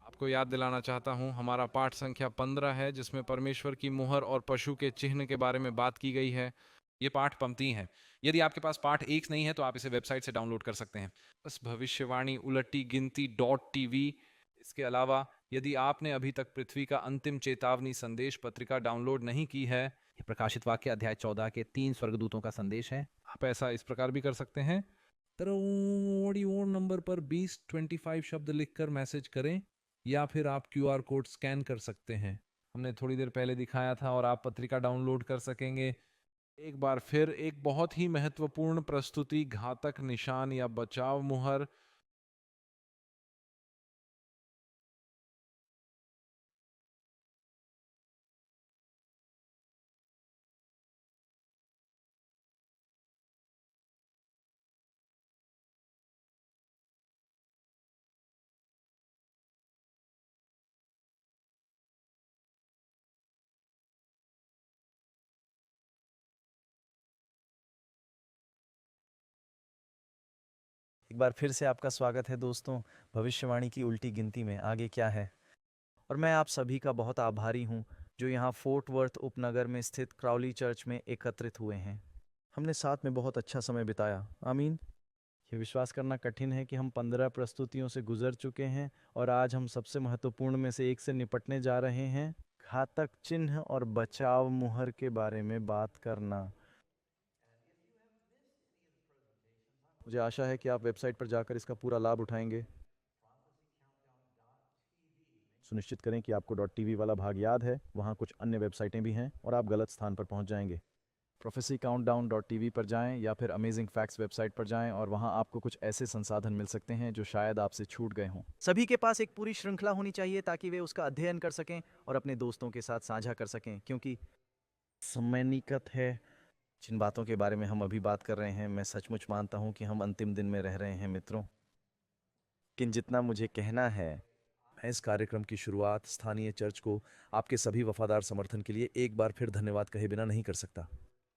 आपको याद दिलाना चाहता हूँ, हमारा पाठ संख्या 15 है, जिसमें परमेश्वर की मुहर और पशु के चिन्ह के बारे में बात की गई है। ये पाठ पंक्ति है। यदि आपके पास पाठ 1 नहीं है तो आप इसे वेबसाइट से डाउनलोड कर सकते हैं, बस भविष्यवाणी उलटी गिनती .tv। इसके अलावा यदि आपने अभी तक पृथ्वी का अंतिम चेतावनी संदेश पत्रिका डाउनलोड नहीं की है, ये प्रकाशित वाक्य अध्याय 14 के 3 स्वर्गदूतों का संदेश है। आप ऐसा इस प्रकार भी कर सकते हैं। ऑडियो नंबर पर 2025 शब्द लिखकर मैसेज करें, या फिर आप QR कोड स्कैन कर सकते हैं। हमने थोड़ी देर पहले दिखाया था, और आप पत्रिका डाउनलोड कर सकेंगे। एक बार फिर एक बहुत ही महत्वपूर्ण प्रस्तुति, घातक निशान या बचाव मुहर। एक बार फिर से आपका स्वागत है दोस्तों, भविष्यवाणी की उल्टी गिनती में आगे क्या है। और मैं आप सभी का बहुत आभारी हूँ जो यहाँ फोर्ट वर्थ उपनगर में स्थित क्राउली चर्च में एकत्रित हुए हैं। हमने साथ में बहुत अच्छा समय बिताया, आमीन। ये विश्वास करना कठिन है कि हम 15 प्रस्तुतियों से गुजर चुके हैं और आज हम सबसे महत्वपूर्ण में से एक से निपटने जा रहे हैं, घातक चिन्ह और बचाव मुहर के बारे में बात करना। मुझे आशा है कि आप वेबसाइट पर जाकर इसका पूरा लाभ उठाएंगे। सुनिश्चित करें कि आपको .tv वाला भाग याद है। वहाँ कुछ अन्य वेबसाइटें भी हैं और आप गलत स्थान पर पहुँच जाएंगे। prophecycountdown.tv पर जाएं या फिर अमेजिंग फैक्ट्स वेबसाइट पर जाएं और वहां आपको कुछ ऐसे संसाधन मिल सकते हैं जो शायद आपसे छूट गए हों। सभी के पास एक पूरी श्रृंखला होनी चाहिए ताकि वे उसका अध्ययन कर सकें और अपने दोस्तों के साथ साझा कर सकें, क्योंकि समय निकट है। जिन बातों के बारे में हम अभी बात कर रहे हैं, मैं सचमुच मानता हूं कि हम अंतिम दिन में रह रहे हैं मित्रों। लेकिन जितना मुझे कहना है, मैं इस कार्यक्रम की शुरुआत स्थानीय चर्च को आपके सभी वफादार समर्थन के लिए एक बार फिर धन्यवाद कहे बिना नहीं कर सकता।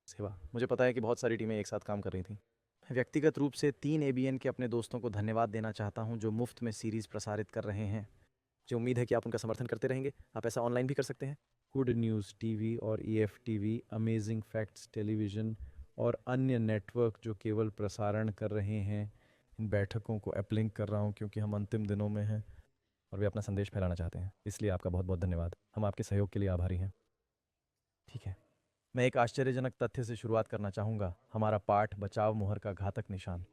सेवा, मुझे पता है कि बहुत सारी टीमें एक साथ काम कर रही थीं। मैं व्यक्तिगत रूप से 3 ABN के अपने दोस्तों को धन्यवाद देना चाहता हूं जो मुफ्त में सीरीज प्रसारित कर रहे हैं। मुझे उम्मीद है कि आप उनका समर्थन करते रहेंगे। आप ऐसा ऑनलाइन भी कर सकते हैं। गुड न्यूज़ टीवी और EFTV, अमेजिंग फैक्ट्स टेलीविज़न और अन्य नेटवर्क जो केवल प्रसारण कर रहे हैं। इन बैठकों को अपलिंक कर रहा हूं क्योंकि हम अंतिम दिनों में हैं और वे अपना संदेश फैलाना चाहते हैं। इसलिए आपका बहुत बहुत धन्यवाद। हम आपके सहयोग के लिए आभारी हैं। ठीक है, मैं एक आश्चर्यजनक तथ्य से शुरुआत करना चाहूँगा। हमारा पाठ बचाव मुहर का घातक निशान।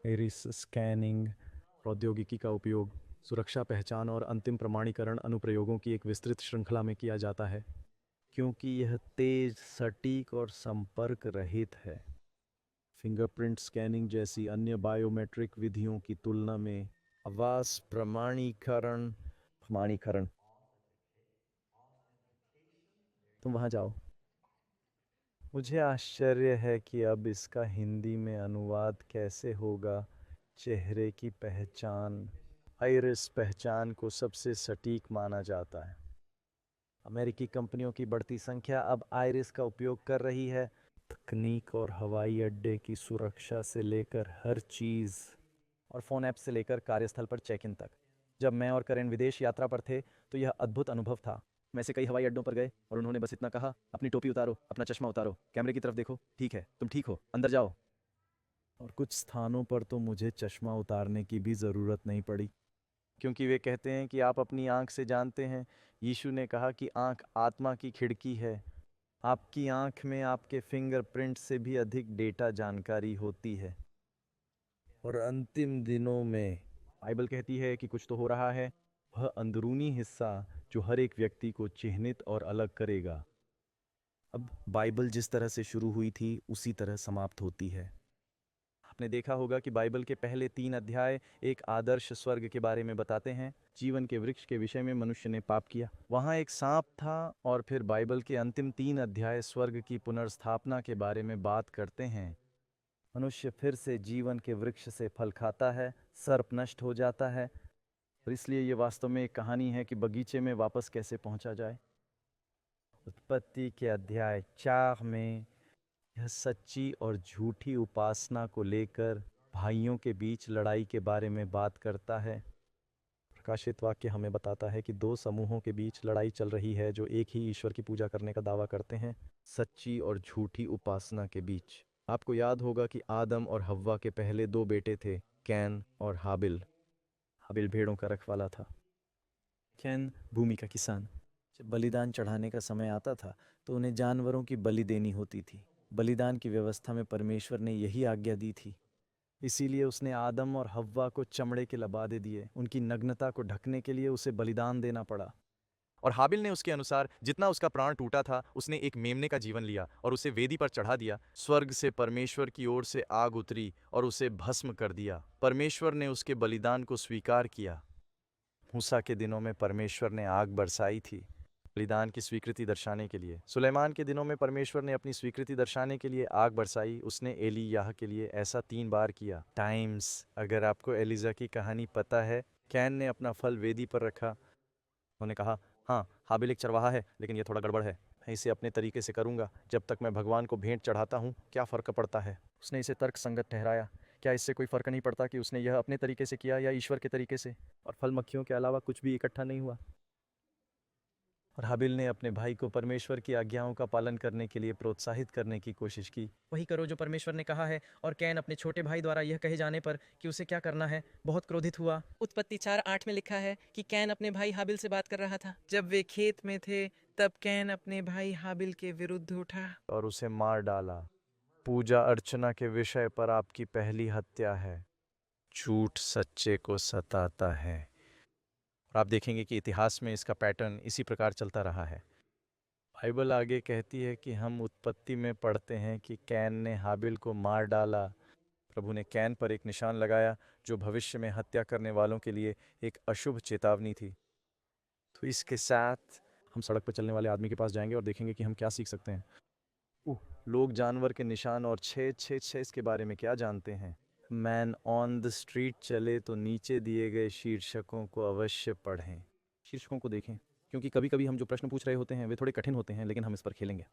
इरिस स्कैनिंग प्रौद्योगिकी का उपयोग सुरक्षा, पहचान और अंतिम प्रमाणीकरण अनुप्रयोगों की एक विस्तृत श्रृंखला में किया जाता है, क्योंकि यह तेज, सटीक और संपर्क रहित है। फिंगरप्रिंट स्कैनिंग जैसी अन्य बायोमेट्रिक विधियों की तुलना में आवाज प्रमाणीकरण तुम वहां जाओ। मुझे आश्चर्य है कि अब इसका हिंदी में अनुवाद कैसे होगा। चेहरे की पहचान, आइरिस पहचान को सबसे सटीक माना जाता है। अमेरिकी कंपनियों की बढ़ती संख्या अब आइरिस का उपयोग कर रही है। तकनीक और हवाई अड्डे की सुरक्षा से लेकर हर चीज़, और फ़ोन ऐप से लेकर कार्यस्थल पर चेक इन तक। जब मैं और करेन विदेश यात्रा पर थे तो यह अद्भुत अनुभव था। मैं से कई हवाई अड्डों पर गए और उन्होंने बस इतना कहा, अपनी टोपी उतारो, अपना चश्मा उतारो, कैमरे की तरफ देखो, ठीक है, तुम ठीक हो, अंदर जाओ। और कुछ स्थानों पर तो मुझे चश्मा उतारने की भी ज़रूरत नहीं पड़ी, क्योंकि वे कहते हैं कि आप अपनी आंख से जानते हैं। यीशु ने कहा कि आंख आत्मा की खिड़की है। आपकी आंख में आपके फिंगरप्रिंट से भी अधिक डेटा जानकारी होती है। और अंतिम दिनों में बाइबल कहती है कि कुछ तो हो रहा है, वह अंदरूनी हिस्सा जो हर एक व्यक्ति को चिन्हित और अलग करेगा। अब बाइबल जिस तरह से शुरू हुई थी उसी तरह समाप्त होती है। आपने देखा होगा कि बाइबल के पहले 3 अध्याय एक आदर्श स्वर्ग के बारे में बताते हैं। जीवन के वृक्ष के विषय में मनुष्य ने पाप किया, वहाँ एक सांप था। और फिर बाइबल के अंतिम 3 अध्याय स्वर्ग की पुनर्स्थापना के बारे में बात करते हैं। मनुष्य फिर से जीवन के वृक्ष से फल खाता है, सर्प नष्ट हो जाता है। और इसलिए ये वास्तव में एक कहानी है कि बगीचे में वापस कैसे पहुंचा जाए। उत्पत्ति के अध्याय 4 में यह सच्ची और झूठी उपासना को लेकर भाइयों के बीच लड़ाई के बारे में बात करता है। प्रकाशित वाक्य हमें बताता है कि 2 समूहों के बीच लड़ाई चल रही है जो एक ही ईश्वर की पूजा करने का दावा करते हैं, सच्ची और झूठी उपासना के बीच। आपको याद होगा कि आदम और हव्वा के पहले 2 बेटे थे, कैन और हाबिल। हाबिल भेड़ों का रखवाला था, कैन भूमि का किसान। जब बलिदान चढ़ाने का समय आता था तो उन्हें जानवरों की बलि देनी होती थी। बलिदान की व्यवस्था में परमेश्वर ने यही आज्ञा दी थी। इसीलिए उसने आदम और हव्वा को चमड़े के लबादे दिए। उनकी नग्नता को ढकने के लिए उसे बलिदान देना पड़ा। और हाबिल ने उसके अनुसार जितना उसका प्राण टूटा था, उसने एक मेमने का जीवन लिया और उसे वेदी पर चढ़ा दिया। स्वर्ग से परमेश्वर की ओर से आग उतरी और उसे भस्म कर दिया। परमेश्वर ने उसके बलिदान को स्वीकार किया। मूसा के दिनों में परमेश्वर ने आग बरसाई थी बलिदान की स्वीकृति दर्शाने के लिए। सुलेमान के दिनों में परमेश्वर ने अपनी स्वीकृति दर्शाने के लिए आग बरसाई। उसने एलियाह के लिए ऐसा 3 बार किया। टाइम्स, अगर आपको एलिजा की कहानी पता है, कैन ने अपना फल वेदी पर रखा। उन्होंने कहा, हाँ, हाबिल एक चरवाहा है, लेकिन यह थोड़ा गड़बड़ है। मैं इसे अपने तरीके से करूंगा। जब तक मैं भगवान को भेंट चढ़ाता हूँ, क्या फ़र्क पड़ता है? उसने इसे तर्क संगत ठहराया। क्या इससे कोई फ़र्क नहीं पड़ता कि उसने यह अपने तरीके से किया या ईश्वर के तरीके से? और फल मक्खियों के अलावा कुछ भी इकट्ठा नहीं हुआ। और हाबिल ने अपने भाई को परमेश्वर की आज्ञाओं का पालन करने के लिए प्रोत्साहित करने की कोशिश की। वही करो जो परमेश्वर ने कहा है। और कैन अपने छोटे भाई द्वारा यह कहे जाने पर कि उसे क्या करना है, बहुत क्रोधित हुआ। उत्पत्ति 4:8 में लिखा है कि कैन अपने भाई हाबिल से बात कर रहा था। जब वे खेत में थे तब कैन अपने भाई हाबिल के विरुद्ध उठा और उसे मार डाला। पूजा अर्चना के विषय पर आपकी पहली हत्या है। झूठ सच्चे को सताता है और आप देखेंगे कि इतिहास में इसका पैटर्न इसी प्रकार चलता रहा है। बाइबल आगे कहती है कि हम उत्पत्ति में पढ़ते हैं कि कैन ने हाबिल को मार डाला। प्रभु ने कैन पर एक निशान लगाया जो भविष्य में हत्या करने वालों के लिए एक अशुभ चेतावनी थी। तो इसके साथ हम सड़क पर चलने वाले आदमी के पास जाएंगे और देखेंगे कि हम क्या सीख सकते हैं। लोग जानवर के निशान और 666 इसके बारे में क्या जानते हैं? मैन ऑन द स्ट्रीट चले तो नीचे दिए गए शीर्षकों को अवश्य पढ़ें। शीर्षकों को देखें, क्योंकि कभी कभी हम जो प्रश्न पूछ रहे होते हैं वे थोड़े कठिन होते हैं, लेकिन हम इस पर खेलेंगे।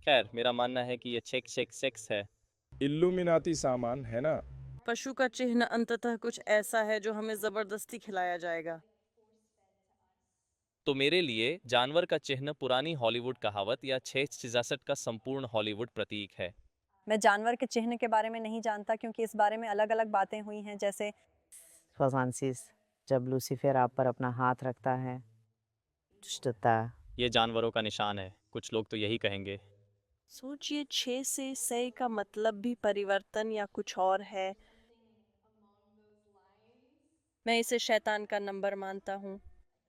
खैर, मेरा मानना है कि ये 666 है। इल्लुमिनाती सामान है ना? पशु का चिन्ह अंततः कुछ ऐसा है जो हमें जबरदस्ती खिलाया जाएगा। तो मेरे लिए जानवर का चिन्ह पुरानी हॉलीवुड कहावत या 666 का संपूर्ण हॉलीवुड प्रतीक है। मैं जानवर के चिन्ह के बारे में नहीं जानता, क्योंकि इस बारे में अलग अलग बातें हुई हैं, जैसे फ्रांसिस, जब लूसीफर आप पर अपना हाथ रखता है, दुष्टता। ये जानवरों का निशान है, कुछ लोग तो यही कहेंगे। सोचिए, 6 से 6 का मतलब भी परिवर्तन या कुछ और है। मैं इसे शैतान का नंबर मानता हूँ।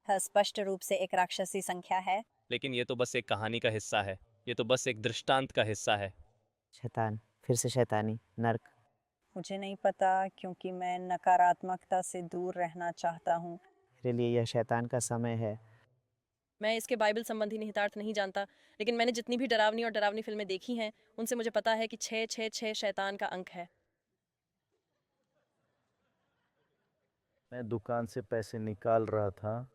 स्पष्ट रूप से एक राक्षसी संख्या है। लेकिन ये तो बस एक कहानी का हिस्सा है, ये तो बस एक दृष्टांत का हिस्सा है। शैतान, फिर से शैतानी, नर्क। मुझे नहीं पता, क्योंकि मैं नकारात्मकता से दूर रहना चाहता हूँ। मेरे लिए यह शैतान का समय है। मैं इसके बाइबल संबंधी निहितार्थ नहीं जानता, लेकिन मैंने जितनी भी डरावनी और डरावनी फिल्में देखी हैं, उनसे मुझे पता है कि 666 शैतान का अंक है। मैं दुकान से पैसे निकाल रहा था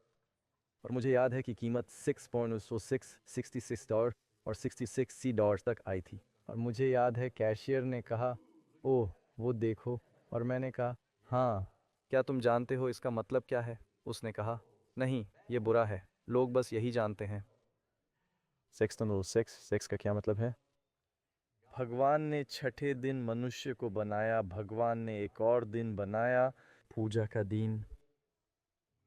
और मुझे याद है कि कीमत $6.66 और 66 सी डॉलर्स तक आई थी। और मुझे याद है कैशियर ने कहा, ओह वो देखो, और मैंने कहा, हाँ क्या तुम जानते हो इसका मतलब क्या है? उसने कहा, नहीं ये बुरा है, लोग बस यही जानते हैं। 6 का क्या मतलब है? भगवान ने छठे दिन मनुष्य को बनाया, भगवान ने एक और दिन बनाया, पूजा का दिन।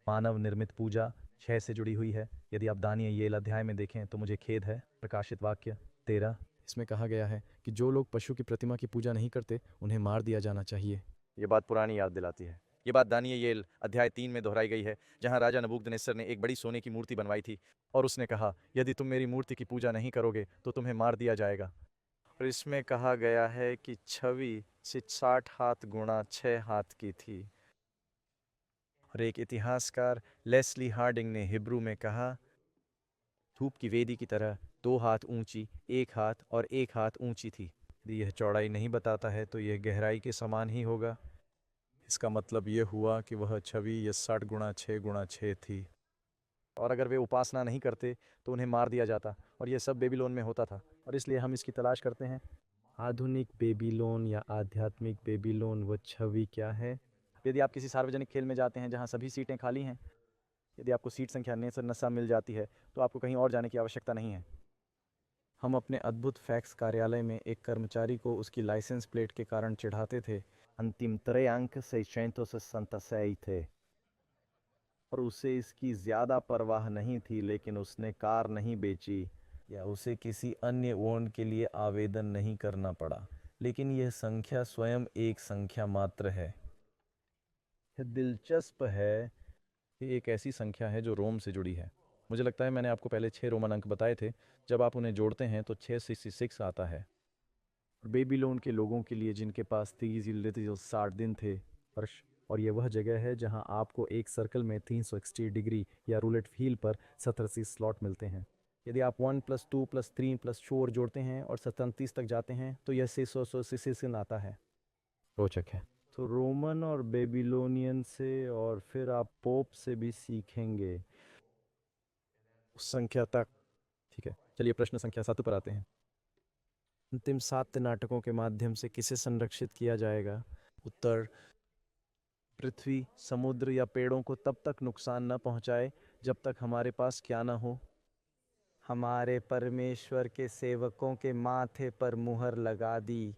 मानव निर्मित पूजा 6 से जुड़ी हुई है। यदि आप दानियेल अध्याय में देखें तो मुझे खेद है, प्रकाशित वाक्य 13, इसमें कहा गया है कि जो लोग पशु की प्रतिमा की पूजा नहीं करते उन्हें मार दिया जाना चाहिए। ये बात पुरानी याद दिलाती है। ये बात दानियेल अध्याय 3 में दोहराई गई है, जहां राजा नबूकदनेस्सर ने एक बड़ी सोने की मूर्ति बनवाई थी और उसने कहा, यदि तुम मेरी मूर्ति की पूजा नहीं करोगे तो तुम्हें मार दिया जाएगा। और इसमें कहा गया है कि छवि 60 हाथ गुणा 6 हाथ की थी। और एक इतिहासकार लेस्ली हार्डिंग ने हिब्रू में कहा, धूप की वेदी की तरह 2 हाथ ऊंची, 1 हाथ और 1 हाथ ऊंची थी। यदि यह चौड़ाई नहीं बताता है तो यह गहराई के समान ही होगा। इसका मतलब यह हुआ कि वह छवि 60 गुणा 6 गुणा 6 थी। और अगर वे उपासना नहीं करते तो उन्हें मार दिया जाता, और यह सब बेबीलोन में होता था। और इसलिए हम इसकी तलाश करते हैं। आधुनिक बेबीलोन या आध्यात्मिक बेबीलोन, वह छवि क्या है? यदि आप किसी सार्वजनिक खेल में जाते हैं जहां सभी सीटें खाली हैं, यदि आपको सीट संख्या नसा मिल जाती है तो आपको कहीं और जाने की आवश्यकता नहीं है। हम अपने अद्भुत फैक्स कार्यालय में एक कर्मचारी को उसकी लाइसेंस प्लेट के कारण चिढ़ाते थे। अंतिम 3 अंक 666 थे और उसे इसकी ज़्यादा परवाह नहीं थी, लेकिन उसने कार नहीं बेची या उसे किसी अन्य ओन के लिए आवेदन नहीं करना पड़ा। लेकिन यह संख्या स्वयं एक संख्या मात्र है। यह दिलचस्प है कि एक ऐसी संख्या है जो रोम से जुड़ी है। मुझे लगता है मैंने आपको पहले 6 रोमन अंक बताए थे। जब आप उन्हें जोड़ते हैं तो 666 आता है। और बेबीलोन के लोगों के लिए जिनके पास 60 दिन थे, और यह वह जगह है जहां आपको एक सर्कल में 360 डिग्री या रूलेट व्हील पर 87 स्लॉट मिलते हैं। यदि आप 1 + 2 + 3 + 4 जोड़ते हैं और 37 तक जाते हैं तो यह 666 आता है। रोचक है। तो रोमन और बेबीलोनियन से, और फिर आप पोप से भी सीखेंगे उस संख्या तक। ठीक है, चलिए प्रश्न संख्या 7 पर आते हैं। अंतिम 7 नाटकों के माध्यम से किसे संरक्षित किया जाएगा? उत्तर, पृथ्वी, समुद्र या पेड़ों को तब तक नुकसान न पहुंचाए जब तक हमारे पास क्या न हो? हमारे परमेश्वर के सेवकों के माथे पर मुहर लगा दी।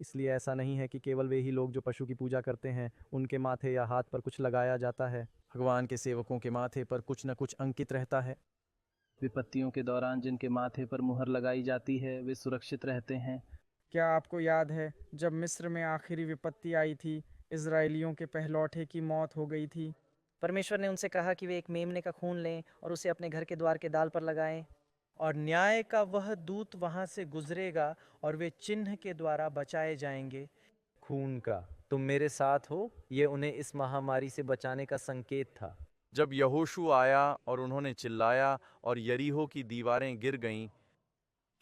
इसलिए ऐसा नहीं है कि केवल वे ही लोग जो पशु की पूजा करते हैं उनके माथे या हाथ पर कुछ लगाया जाता है। भगवान के सेवकों के माथे पर कुछ न कुछ अंकित रहता है। विपत्तियों के दौरान जिनके माथे पर मुहर लगाई जाती है वे सुरक्षित रहते हैं। क्या आपको याद है जब मिस्र में आखिरी विपत्ति आई थी, इजराइलियों के पहलौठे की मौत हो गई थी। परमेश्वर ने उनसे कहा कि वे एक मेमने का खून लें और उसे अपने घर के द्वार के दाल पर लगाएं। और न्याय का वह दूत वहां से गुजरेगा और वे चिन्ह के द्वारा बचाए जाएंगे। खून का तुम मेरे साथ हो, ये उन्हें इस महामारी से बचाने का संकेत था। जब यहोशू आया और उन्होंने चिल्लाया और यरीहो की दीवारें गिर गईं,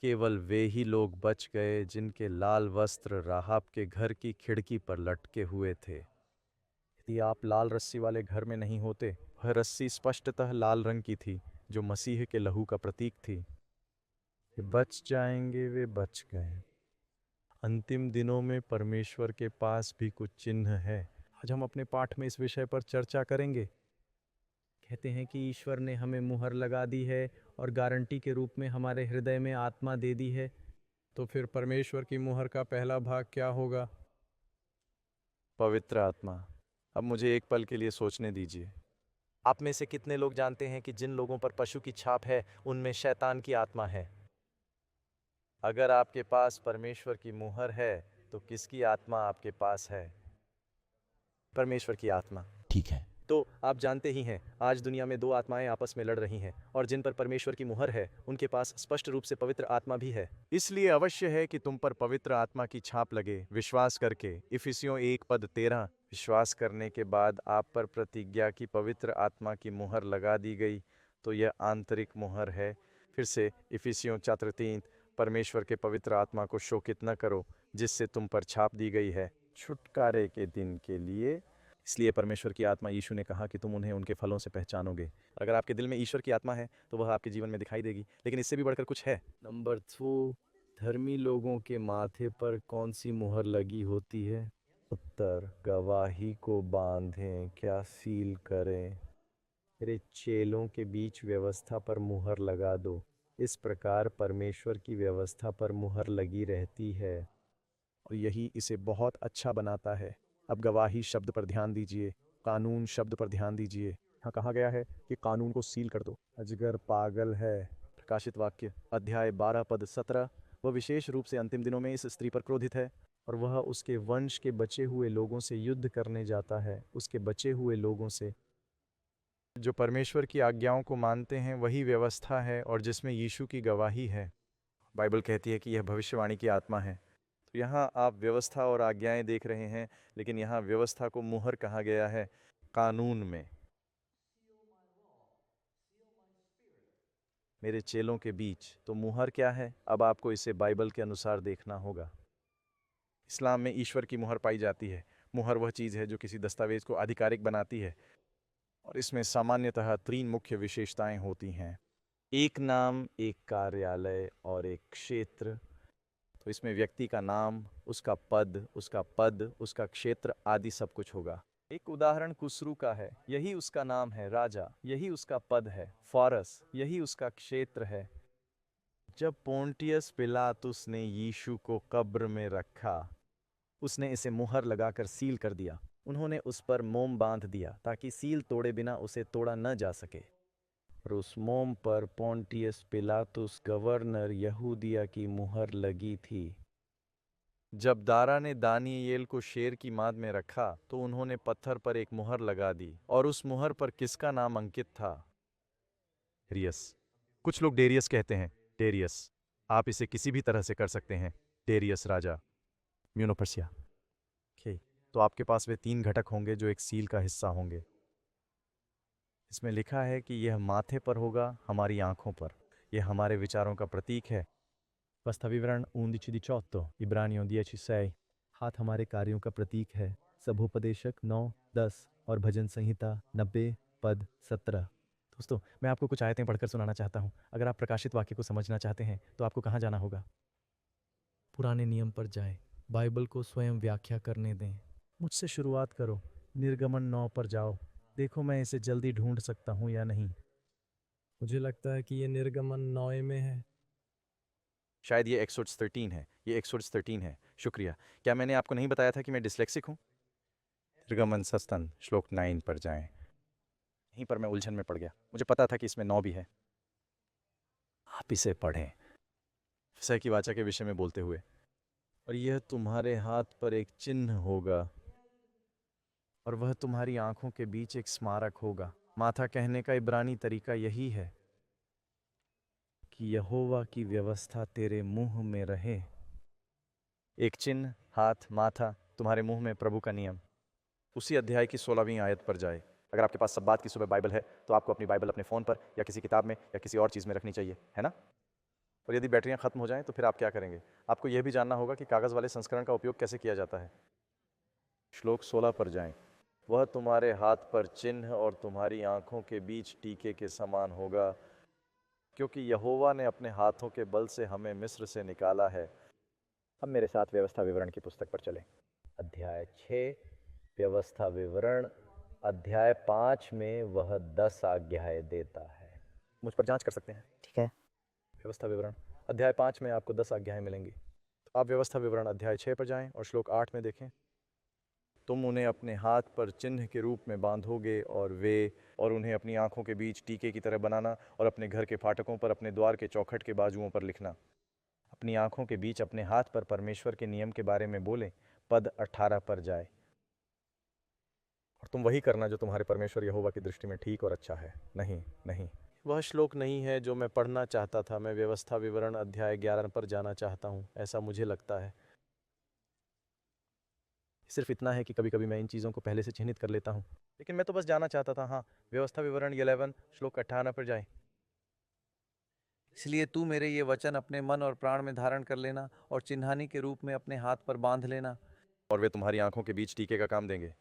केवल वे ही लोग बच गए जिनके लाल वस्त्र राहाब के घर की खिड़की पर लटके हुए थे। यदि आप लाल रस्सी वाले घर में नहीं होते, वह रस्सी स्पष्टतः लाल रंग की थी, जो मसीह के लहू का प्रतीक थी। वे बच जाएंगे, वे बच गए। अंतिम दिनों में परमेश्वर के पास भी कुछ चिन्ह है। आज हम अपने पाठ में इस विषय पर चर्चा करेंगे। कहते हैं कि ईश्वर ने हमें मुहर लगा दी है और गारंटी के रूप में हमारे हृदय में आत्मा दे दी है। तो फिर परमेश्वर की मुहर का पहला भाग क्या होगा? पवित्र आत्मा। अब मुझे एक पल के लिए सोचने दीजिए। आप में से कितने लोग जानते हैं कि जिन लोगों पर पशु की छाप है, उनमें शैतान की आत्मा है? अगर आपके पास परमेश्वर की मुहर है, तो किसकी आत्मा आपके पास है? परमेश्वर की आत्मा। ठीक है। तो आप जानते ही हैं, आज दुनिया में दो आत्माएं आपस में लड़ रही हैं, और जिन पर परमेश्वर की मुहर है, उनके पास स्पष्ट रूप से पवित्र आत्मा भी है। इसलिए अवश्य है कि तुम पर पवित्र आत्मा की छाप लगे, विश्वास करके। इफिसियों 1:13। विश्वास करने के बाद आप पर प्रतिज्ञा की पवित्र आत्मा की मुहर लगा दी गई, तो यह आंतरिक मुहर है। फिर से इफिसियों 4:3। परमेश्वर के पवित्र आत्मा को शोकित न करो, जिससे तुम पर छाप दी गई है, छुटकारे के दिन के लिए। इसलिए परमेश्वर की आत्मा, यीशु ने कहा कि तुम उन्हें उनके फलों से पहचानोगे। अगर आपके दिल में ईश्वर की आत्मा है, तो वह आपके जीवन में दिखाई देगी। लेकिन इससे भी बढ़कर कुछ है। नंबर 2, धर्मी लोगों के माथे पर कौन सी मुहर लगी होती है? उत्तर, गवाही को बांधें, क्या सील करें? मेरे चेलों के बीच व्यवस्था पर मुहर लगा दो। इस प्रकार परमेश्वर की व्यवस्था पर मुहर लगी रहती है, और यही इसे बहुत अच्छा बनाता है। अब गवाही शब्द पर ध्यान दीजिए, कानून शब्द पर ध्यान दीजिए। यहाँ कहा गया है कि कानून को सील कर दो। अजगर पागल है। प्रकाशित वाक्य अध्याय 12:17। वह विशेष रूप से अंतिम दिनों में इस स्त्री पर क्रोधित है, और वह उसके वंश के बचे हुए लोगों से युद्ध करने जाता है। उसके बचे हुए लोगों से जो परमेश्वर की आज्ञाओं को मानते हैं, वही व्यवस्था है, और जिसमें यीशु की गवाही है। बाइबल कहती है कि यह भविष्यवाणी की आत्मा है। तो यहाँ आप व्यवस्था और आज्ञाएं देख रहे हैं, लेकिन यहाँ व्यवस्था को मुहर कहा गया है कानून में। मेरे चेलों के बीच, तो मुहर क्या है? अब आपको इसे बाइबल के अनुसार देखना होगा। इस्लाम में ईश्वर की मुहर पाई जाती है। मुहर वह चीज़ है जो किसी दस्तावेज को आधिकारिक बनाती है, और इसमें सामान्यतः 3 मुख्य विशेषताएं होती हैं। एक नाम, एक कार्यालय और एक क्षेत्र। तो इसमें व्यक्ति का नाम, उसका पद, उसका क्षेत्र आदि सब कुछ होगा। एक उदाहरण कुसरू का है। यही उसका नाम है, राजा। यही उसका पद है, फारस। यही उसका क्षेत्र है। जब पोंटियस पिलातुस ने यीशु को कब्र में रखा, उसने इसे मुहर लगाकर सील कर दिया। उन्होंने उस पर मोम बांध दिया, ताकि सील तोड़े बिना उसे तोड़ा न जा सके। और उस मोम पर पोंटियस पिलातुस गवर्नर यहूदिया की मुहर लगी थी। जब दारा ने दानियेल को शेर की माद में रखा, तो उन्होंने पत्थर पर एक मुहर लगा दी, और उस मुहर पर किसका नाम अंकित था? डेरियस। कुछ लोग डेरियस कहते हैं। डेरियस, आप इसे किसी भी तरह से कर सकते हैं। डेरियस राजा, म्यूनोपर्सिया। तो आपके पास वे 3 घटक होंगे जो एक सील का हिस्सा होंगे। इसमें लिखा है कि यह माथे पर होगा, हमारी आंखों पर। यह हमारे विचारों का प्रतीक है। Basta विवरण 11:18, इब्रानियों 10:6। हाथ हमारे कार्यों का प्रतीक है। सभोपदेशक 9:10 और भजन संहिता 90:17। दोस्तों, मैं आपको कुछ आयतें पढ़कर सुनाना चाहता हूँ। अगर आप प्रकाशित वाक्य को समझना चाहते हैं, तो आपको कहाँ जाना होगा? पुराने नियम पर जाएं, बाइबल को स्वयं व्याख्या करने दें। मुझसे शुरुआत करो। निर्गमन 9 पर जाओ। देखो मैं इसे जल्दी ढूंढ सकता हूँ या नहीं। मुझे लगता है कि ये निर्गमन 9 में है। शायद ये एक्सोड्स 13 है। ये एक्सोड्स 13 है। शुक्रिया। क्या मैंने आपको नहीं बताया था कि मैं डिस्लेक्सिक हूँ? निर्गमन सस्तन श्लोक 9 पर जाएं। यहीं पर मैं उलझन में पड़ गया। मुझे पता था कि इसमें 9 भी है। आप इसे पढ़ें, विषय की वाचा के विषय में बोलते हुए। और यह तुम्हारे हाथ पर एक चिन्ह होगा। और वह तुम्हारी आंखों के बीच एक स्मारक होगा। माथा कहने का इब्रानी तरीका यही है कि यहोवा की व्यवस्था तेरे मुंह में रहे। एक चिन्ह, हाथ, माथा, तुम्हारे मुंह में प्रभु का नियम। उसी अध्याय की 16वीं आयत पर जाए। अगर आपके पास सब्बात की सुबह बाइबल है तो आपको अपनी बाइबल अपने फ़ोन पर या किसी किताब में या किसी और चीज़ में रखनी चाहिए, है ना? और यदि बैटरियां ख़त्म हो जाएं तो फिर आप क्या करेंगे? आपको यह भी जानना होगा कि कागज़ वाले संस्करण का उपयोग कैसे किया जाता है। श्लोक 16 पर जाएं। वह तुम्हारे हाथ पर चिन्ह और तुम्हारी आंखों के बीच टीके के समान होगा, क्योंकि यहोवा ने अपने हाथों के बल से हमें मिस्र से निकाला है। अब मेरे साथ व्यवस्था विवरण की पुस्तक पर चलें। अध्याय 6 व्यवस्था विवरण। अध्याय 5 में वह 10 आज्ञाएं देता है। मुझ पर जांच कर सकते हैं। ठीक है। व्यवस्था विवरण अध्याय 5 में आपको 10 आज्ञाएं मिलेंगी। तो आप व्यवस्था विवरण अध्याय 6 पर जाएं और श्लोक 8 में देखें। तुम उन्हें अपने हाथ पर चिन्ह के रूप में बांधोगे और उन्हें अपनी आंखों के बीच टीके की तरह बनाना और अपने घर के फाटकों पर अपने द्वार के चौखट के बाजुओं पर लिखना। अपनी आंखों के बीच अपने हाथ पर परमेश्वर के नियम के बारे में बोले। पद 18 पर जाए। और तुम वही करना जो तुम्हारे परमेश्वर यहोवा की दृष्टि में ठीक और अच्छा है। नहीं, वह श्लोक नहीं है जो मैं पढ़ना चाहता था। मैं व्यवस्था विवरण अध्याय 11 पर जाना चाहता हूँ, ऐसा मुझे लगता है। सिर्फ इतना है कि कभी कभी मैं इन चीज़ों को पहले से चिन्हित कर लेता हूँ, लेकिन मैं तो बस जाना चाहता था। हाँ, व्यवस्था विवरण 11 श्लोक 18 पर जाए। इसलिए तू मेरे ये वचन अपने मन और प्राण में धारण कर लेना और चिन्हानी के रूप में अपने हाथ पर बांध लेना, और वे तुम्हारी आंखों के बीच टीके का काम देंगे।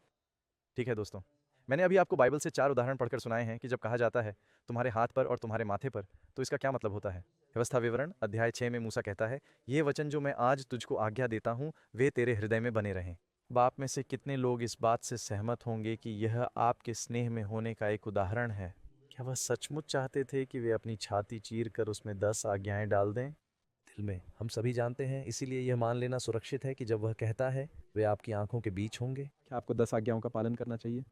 ठीक है दोस्तों, मैंने अभी आपको बाइबल से 4 उदाहरण पढ़कर सुनाए हैं कि जब कहा जाता है तुम्हारे हाथ पर और तुम्हारे माथे पर, तो इसका क्या मतलब होता है। व्यवस्था विवरण अध्याय 6 में मूसा कहता है, ये वचन जो मैं आज तुझको आज्ञा देता हूँ वे तेरे हृदय में बने रहें। बाप में से कितने लोग इस बात से सहमत होंगे कि यह आपके स्नेह में होने का एक उदाहरण है? क्या वह सचमुच चाहते थे कि वे अपनी छाती चीर कर उसमें 10 आज्ञाएं डाल दें? दिल में हम सभी जानते हैं, इसीलिए यह मान लेना सुरक्षित है कि जब वह कहता है वे आपकी आंखों के बीच होंगे। क्या आपको 10 आज्ञाओं का पालन करना चाहिए?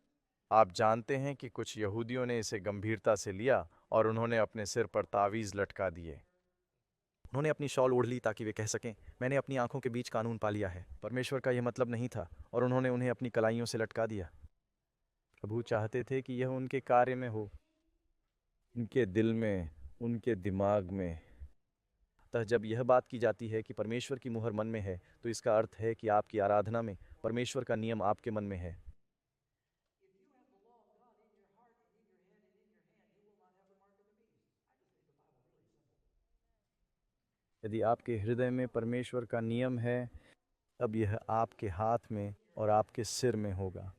आप जानते हैं कि कुछ यहूदियों ने इसे गंभीरता से लिया और उन्होंने अपने सिर पर तावीज़ लटका दिए। उन्होंने अपनी शॉल ओढ़ ली ताकि वे कह सकें, मैंने अपनी आंखों के बीच कानून पा लिया है। परमेश्वर का यह मतलब नहीं था और उन्होंने उन्हें अपनी कलाइयों से लटका दिया। प्रभु चाहते थे कि यह उनके कार्य में हो, उनके दिल में, उनके दिमाग में। अतः जब यह बात की जाती है कि परमेश्वर की मुहर मन में है, तो इसका अर्थ है कि आपकी आराधना में परमेश्वर का नियम आपके मन में है। यदि आपके हृदय में परमेश्वर का नियम है, तब यह आपके हाथ में और आपके सिर में होगा।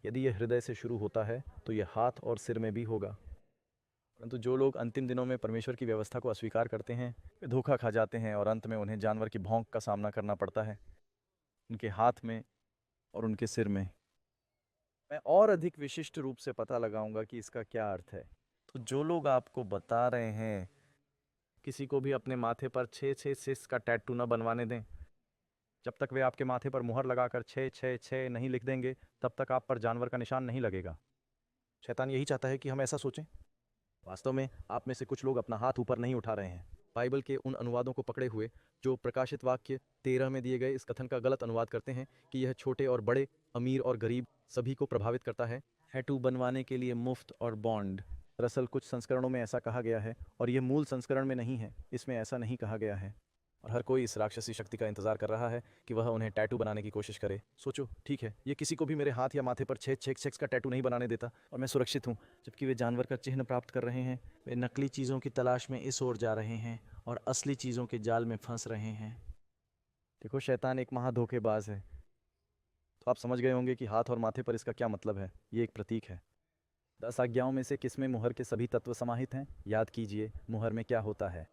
यदि यह हृदय से शुरू होता है तो यह हाथ और सिर में भी होगा। परंतु जो लोग अंतिम दिनों में परमेश्वर की व्यवस्था को अस्वीकार करते हैं, वे धोखा खा जाते हैं और अंत में उन्हें जानवर की भौंक का सामना करना पड़ता है, उनके हाथ में और उनके सिर में। मैं और अधिक विशिष्ट रूप से पता लगाऊंगा कि इसका क्या अर्थ है। तो जो लोग आपको बता रहे हैं किसी को भी अपने माथे पर 666 का टैटू न बनवाने दें, जब तक वे आपके माथे पर मुहर लगाकर 666 नहीं लिख देंगे, तब तक आप पर जानवर का निशान नहीं लगेगा। शैतान यही चाहता है कि हम ऐसा सोचें। वास्तव में आप में से कुछ लोग अपना हाथ ऊपर नहीं उठा रहे हैं, बाइबल के उन अनुवादों को पकड़े हुए जो प्रकाशित वाक्य 13 में दिए गए इस कथन का गलत अनुवाद करते हैं कि यह छोटे और बड़े, अमीर और गरीब सभी को प्रभावित करता है। टैटू बनवाने के लिए मुफ्त और बॉन्ड। दरअसल कुछ संस्करणों में ऐसा कहा गया है और यह मूल संस्करण में नहीं है, इसमें ऐसा नहीं कहा गया है। और हर कोई इस राक्षसी शक्ति का इंतजार कर रहा है कि वह उन्हें टैटू बनाने की कोशिश करे। सोचो, ठीक है, ये किसी को भी मेरे हाथ या माथे पर 666 का टैटू नहीं बनाने देता और मैं सुरक्षित हूँ, जबकि वे जानवर का चिन्ह प्राप्त कर रहे हैं। वे नकली चीज़ों की तलाश में इस ओर जा रहे हैं और असली चीज़ों के जाल में फंस रहे हैं। देखो, शैतान एक महा धोखेबाज है। तो आप समझ गए होंगे कि हाथ और माथे पर इसका क्या मतलब है। ये एक प्रतीक है। 10 आज्ञाओं में से किसमें मुहर के सभी तत्व समाहित हैं? याद कीजिए, मुहर में क्या होता है?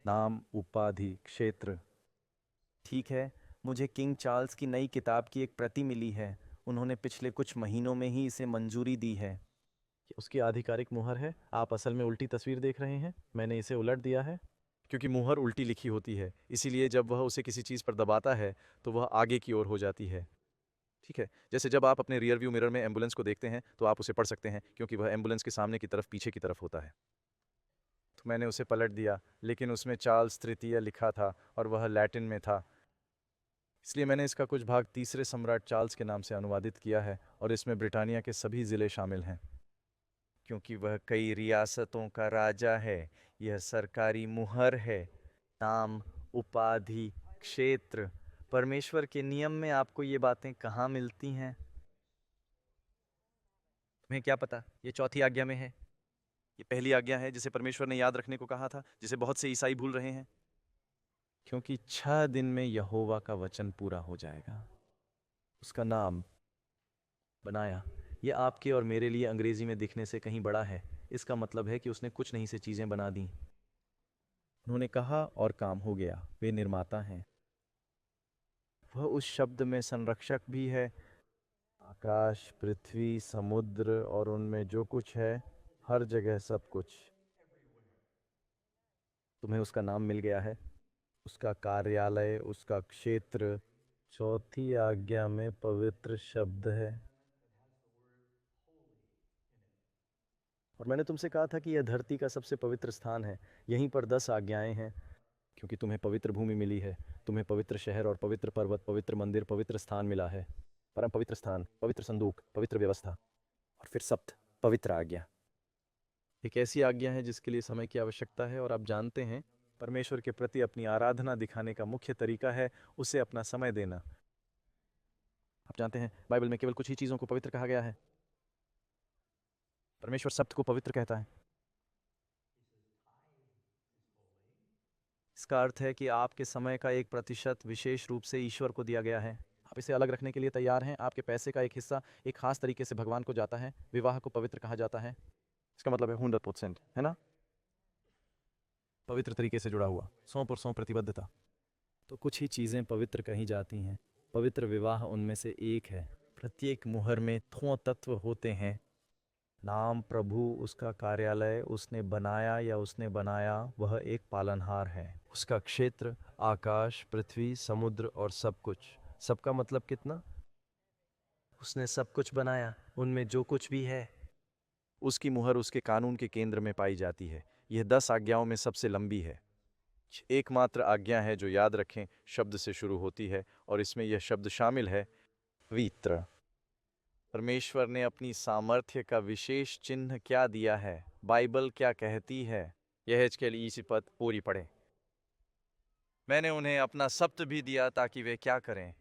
नाम, उपाधि, क्षेत्र। ठीक है, मुझे किंग चार्ल्स की नई किताब की एक प्रति मिली है। उन्होंने पिछले कुछ महीनों में ही इसे मंजूरी दी है। उसकी आधिकारिक मुहर है। आप असल में उल्टी तस्वीर देख रहे हैं। मैंने इसे उलट दिया है क्योंकि मुहर उल्टी लिखी होती है, इसीलिए जब वह उसे किसी चीज़ पर दबाता है तो वह आगे की ओर हो जाती है। ठीक है, जैसे जब आप अपने रियर व्यू मिरर में एम्बुलेंस को देखते हैं तो आप उसे पढ़ सकते हैं क्योंकि वह एम्बुलेंस के सामने की तरफ पीछे की तरफ होता है। तो मैंने उसे पलट दिया, लेकिन उसमें चार्ल्स तृतीय लिखा था और वह लैटिन में था। इसलिए मैंने इसका कुछ भाग तीसरे सम्राट चार्ल्स के नाम से अनुवादित किया है और इसमें ब्रिटानिया के सभी ज़िले शामिल हैं। क्योंकि वह कई रियासतों का राजा है, यह सरकारी मुहर है। नाम, उपाधि, क्षेत्र। परमेश्वर के नियम में आपको ये बातें कहाँ मिलती हैं? तुम्हें क्या पता? ये चौथी आज्ञा में है। ये पहली आज्ञा है जिसे परमेश्वर ने याद रखने को कहा था, जिसे बहुत से ईसाई भूल रहे हैं। क्योंकि 6 दिन में यहोवा का वचन पूरा हो जाएगा। उसका नाम बनाया। यह आपके और मेरे लिए अंग्रेजी में दिखने से कहीं बड़ा है। इसका मतलब है कि उसने कुछ नहीं से चीजें बना दी। उन्होंने कहा और काम हो गया। वे निर्माता हैं। वह उस शब्द में संरक्षक भी है। आकाश, पृथ्वी, समुद्र और उनमें जो कुछ है, हर जगह सब कुछ। तुम्हें उसका नाम मिल गया है, उसका कार्यालय, उसका क्षेत्र। चौथी आज्ञा में पवित्र शब्द है। और मैंने तुमसे कहा था कि यह धरती का सबसे पवित्र स्थान है। यहीं पर 10 आज्ञाएं हैं। क्योंकि तुम्हें पवित्र भूमि मिली है, तुम्हें पवित्र शहर और पवित्र पर्वत, पवित्र मंदिर, पवित्र स्थान मिला है। परम पवित्र स्थान, पवित्र संदूक, पवित्र व्यवस्था और फिर सप्त पवित्र आज्ञा। एक ऐसी आज्ञा है जिसके लिए समय की आवश्यकता है। और आप जानते हैं, परमेश्वर के प्रति अपनी आराधना दिखाने का मुख्य तरीका है उसे अपना समय देना। आप जानते हैं, बाइबल में केवल कुछ ही चीजों को पवित्र कहा गया है। परमेश्वर सप्त को पवित्र कहता है। इसका अर्थ है कि आपके समय का 1% विशेष रूप से ईश्वर को दिया गया है। आप इसे अलग रखने के लिए तैयार हैं। आपके पैसे का एक हिस्सा एक खास तरीके से भगवान को जाता है। विवाह को पवित्र कहा जाता है। इसका मतलब है 100%, है ना? पवित्र तरीके से जुड़ा हुआ, 100% प्रतिबद्धता। तो कुछ ही चीज़ें पवित्र कही जाती हैं। पवित्र विवाह उनमें से एक है। प्रत्येक मुहर में थों तत्व होते हैं। नाम, प्रभु, उसका कार्यालय, उसने बनाया या उसने बनाया, वह एक पालनहार है। उसका क्षेत्र, आकाश, पृथ्वी, समुद्र और सब कुछ। सबका मतलब कितना? उसने सब कुछ बनाया, उनमें जो कुछ भी है। उसकी मुहर उसके कानून के केंद्र में पाई जाती है। यह 10 आज्ञाओं में सबसे लंबी है। एकमात्र आज्ञा है जो याद रखें शब्द से शुरू होती है और इसमें यह शब्द शामिल है, पवित्र। परमेश्वर ने अपनी सामर्थ्य का विशेष चिन्ह क्या दिया है? बाइबल क्या कहती है? यह HKL इसी पद पूरी पढ़े। मैंने उन्हें अपना सप्त भी दिया ताकि वे क्या करें?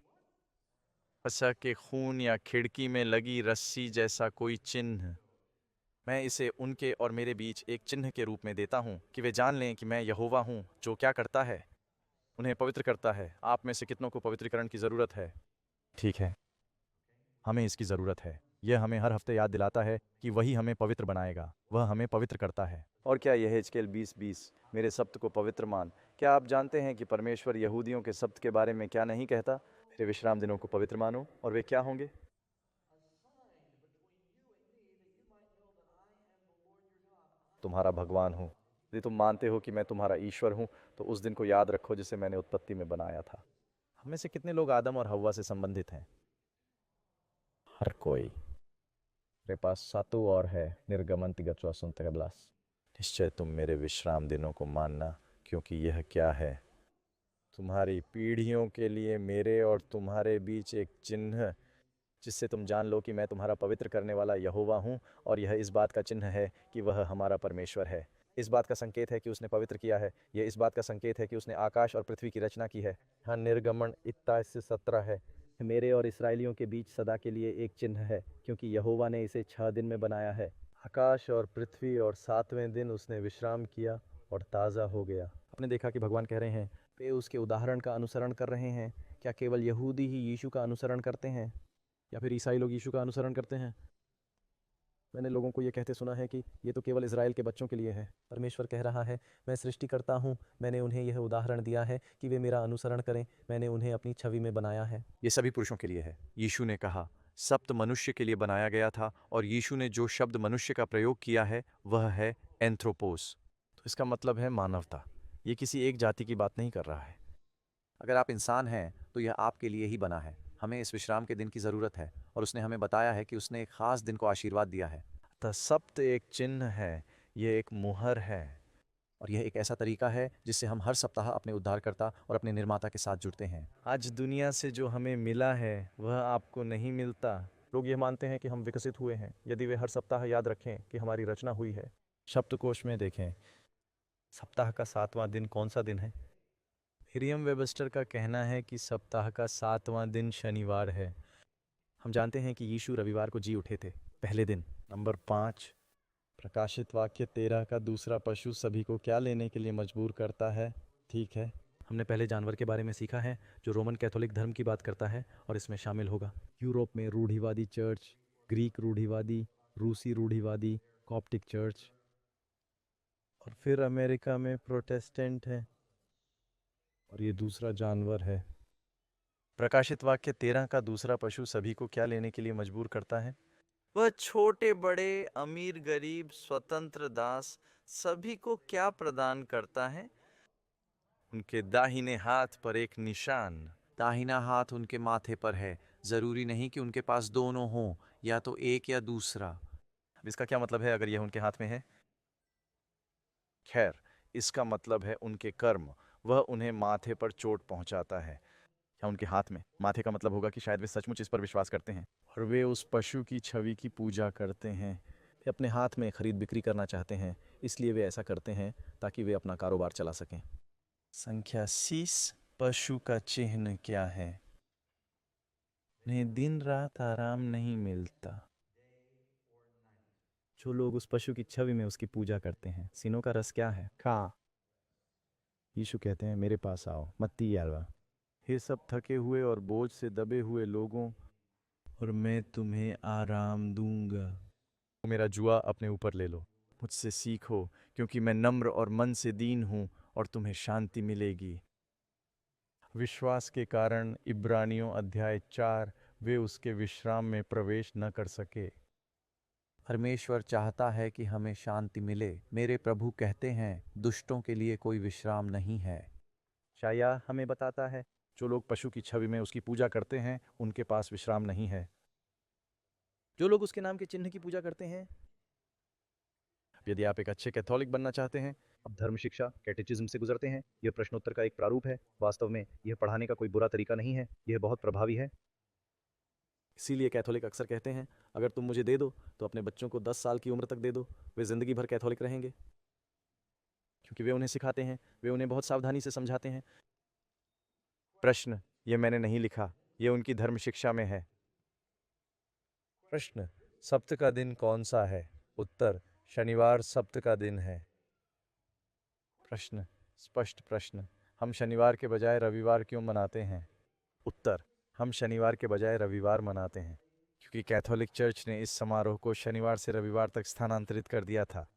फसह के खून या खिड़की में लगी रस्सी जैसा कोई चिन्ह। मैं इसे उनके और मेरे बीच एक चिन्ह के रूप में देता हूँ कि वे जान लें कि मैं यहोवा हूँ जो क्या करता है, उन्हें पवित्र करता है। आप में से कितनों को पवित्रीकरण की ज़रूरत है? ठीक है, हमें इसकी ज़रूरत है। यह हमें हर हफ्ते याद दिलाता है कि वही हमें पवित्र बनाएगा, वह हमें पवित्र करता है। और क्या यह HKL 20:20 मेरे सप्त को पवित्र मान? क्या आप जानते हैं कि परमेश्वर यहूदियों के सप्त के बारे में क्या नहीं कहता? मेरे विश्राम दिनों को पवित्र मानो। और वे क्या होंगे? तुम्हारा भगवान हूँ। यदि तुम मानते हो कि मैं तुम्हारा ईश्वर हूँ तो उस दिन को याद रखो जिसे मैंने उत्पत्ति में बनाया था। हम में से कितने लोग आदम और हव्वा से संबंधित हैं? हर कोई। मेरे पास सातों और है, निर्गमन 3:28. निश्चय तुम मेरे विश्राम दिनों को मानना, क्योंकि यह क्या है? तुम्हारी पीढ़ियों के लिए मेरे और तुम्हारे बीच एक चिन्ह, जिससे तुम जान लो कि मैं तुम्हारा पवित्र करने वाला यहोवा हूँ। और यह इस बात का चिन्ह है कि वह हमारा परमेश्वर है। इस बात का संकेत है कि उसने पवित्र किया है। यह इस बात का संकेत है कि उसने आकाश और पृथ्वी की रचना की है। हाँ, निर्गमन 21:17 है। मेरे और इस्राएलियों के बीच सदा के लिए एक चिन्ह है, क्योंकि यहोवा ने इसे 6 दिन में बनाया है, आकाश और पृथ्वी, और 7वें दिन उसने विश्राम किया और ताज़ा हो गया। आपने देखा कि भगवान कह रहे हैं वे उसके उदाहरण का अनुसरण कर रहे हैं। क्या केवल यहूदी ही यीशु का अनुसरण करते हैं या फिर ईसाई लोग यीशु का अनुसरण करते हैं? मैंने लोगों को ये कहते सुना है कि ये तो केवल इज़राइल के बच्चों के लिए है। परमेश्वर कह रहा है, मैं सृष्टि करता हूँ, मैंने उन्हें यह उदाहरण दिया है कि वे मेरा अनुसरण करें। मैंने उन्हें अपनी छवि में बनाया है। ये सभी पुरुषों के लिए है। यीशु ने कहा सप्त मनुष्य के लिए बनाया गया था, और यीशु ने जो शब्द मनुष्य का प्रयोग किया है वह है एंथ्रोपोस। तो इसका मतलब है मानवता। ये किसी एक जाति की बात नहीं कर रहा है। अगर आप इंसान हैं तो यह आपके लिए ही बना है। हमें इस विश्राम के दिन की ज़रूरत है, और उसने हमें बताया है कि उसने एक ख़ास दिन को आशीर्वाद दिया है। अतः सप्त एक चिन्ह है, ये एक मुहर है। और यह एक ऐसा तरीका है जिससे हम हर सप्ताह अपने उद्धारकर्ता और अपने निर्माता के साथ जुड़ते हैं। आज दुनिया से जो हमें मिला है वह आपको नहीं मिलता। लोग ये मानते हैं कि हम विकसित हुए हैं यदि वे हर सप्ताह याद रखें कि हमारी रचना हुई है। शब्दकोश में देखें, सप्ताह का 7वां दिन कौन सा दिन है? मरियम वेबस्टर का कहना है कि सप्ताह का 7वां दिन शनिवार है। हम जानते हैं कि यीशु रविवार को जी उठे थे, पहले दिन। नंबर 5, प्रकाशित वाक्य 13 का दूसरा पशु सभी को क्या लेने के लिए मजबूर करता है? ठीक है, हमने पहले जानवर के बारे में सीखा है जो रोमन कैथोलिक धर्म की बात करता है और इसमें शामिल होगा। यूरोप में रूढ़िवादी चर्च, ग्रीक रूढ़िवादी, रूसी रूढ़िवादी, कॉप्टिक चर्च, और फिर अमेरिका में प्रोटेस्टेंट है। और ये दूसरा जानवर है। प्रकाशित वाक्य 13 का दूसरा पशु सभी को क्या लेने के लिए मजबूर करता है? वह छोटे बड़े, अमीर गरीब, स्वतंत्र दास सभी को क्या प्रदान करता है? उनके दाहिने हाथ पर एक निशान। दाहिना हाथ उनके माथे पर है। जरूरी नहीं कि उनके पास दोनों हों, या तो एक या दूसरा। अब इसका क्या मतलब है अगर यह उनके हाथ में है? खैर, इसका मतलब है उनके कर्म। वह उन्हें माथे पर चोट पहुंचाता है। या उनके हाथ में, माथे का मतलब होगा कि शायद वे सचमुच इस पर विश्वास करते हैं और वे उस पशु की छवि की पूजा करते हैं। वे अपने हाथ में खरीद बिक्री करना चाहते हैं, इसलिए वे ऐसा करते हैं ताकि वे अपना कारोबार चला सकें। संख्या 30, पशु का चिन्ह क्या है? उन्हें दिन रात आराम नहीं मिलता। जो लोग उस पशु की छवि में उसकी पूजा करते हैं, सीनों का रस क्या है? खा। यीशु कहते हैं, मेरे पास आओ। मत्ती 11। हे सब थके हुए और बोझ से दबे हुए लोगों, और मैं तुम्हें आराम दूंगा। मेरा जुआ अपने ऊपर ले लो, मुझसे सीखो, क्योंकि मैं नम्र और मन से दीन हूं, और तुम्हें शांति मिलेगी। विश्वास के कारण इब्रानियों अध्याय 4, वे उसके विश्राम में प्रवेश न कर सके। परमेश्वर चाहता है कि हमें शांति मिले। मेरे प्रभु कहते हैं, दुष्टों के लिए कोई विश्राम नहीं है। शाया हमें बताता है, जो लोग पशु की छवि में उसकी पूजा करते हैं, उनके पास विश्राम नहीं है। जो लोग उसके नाम के चिन्ह की पूजा करते हैं, यदि आप एक अच्छे कैथोलिक बनना चाहते हैं, अब धर्म शिक्षा कैटेचिज्म से गुजरते हैं। यह प्रश्नोत्तर का एक प्रारूप है। वास्तव में यह पढ़ाने का कोई बुरा तरीका नहीं है, यह बहुत प्रभावी है। इसीलिए कैथोलिक अक्सर कहते हैं, अगर तुम मुझे दे दो तो अपने बच्चों को 10 साल की उम्र तक दे दो, वे जिंदगी भर कैथोलिक रहेंगे। क्योंकि वे उन्हें सिखाते हैं, वे उन्हें बहुत सावधानी से समझाते हैं। प्रश्न, यह मैंने नहीं लिखा, यह उनकी धर्म शिक्षा में है। प्रश्न, सप्त का दिन कौन सा है? उत्तर, शनिवार सप्त का दिन है। प्रश्न, स्पष्ट प्रश्न, हम शनिवार के बजाय रविवार क्यों मनाते हैं? उत्तर, हम शनिवार के बजाय रविवार मनाते हैं क्योंकि कैथोलिक चर्च ने इस समारोह को शनिवार से रविवार तक स्थानांतरित कर दिया था।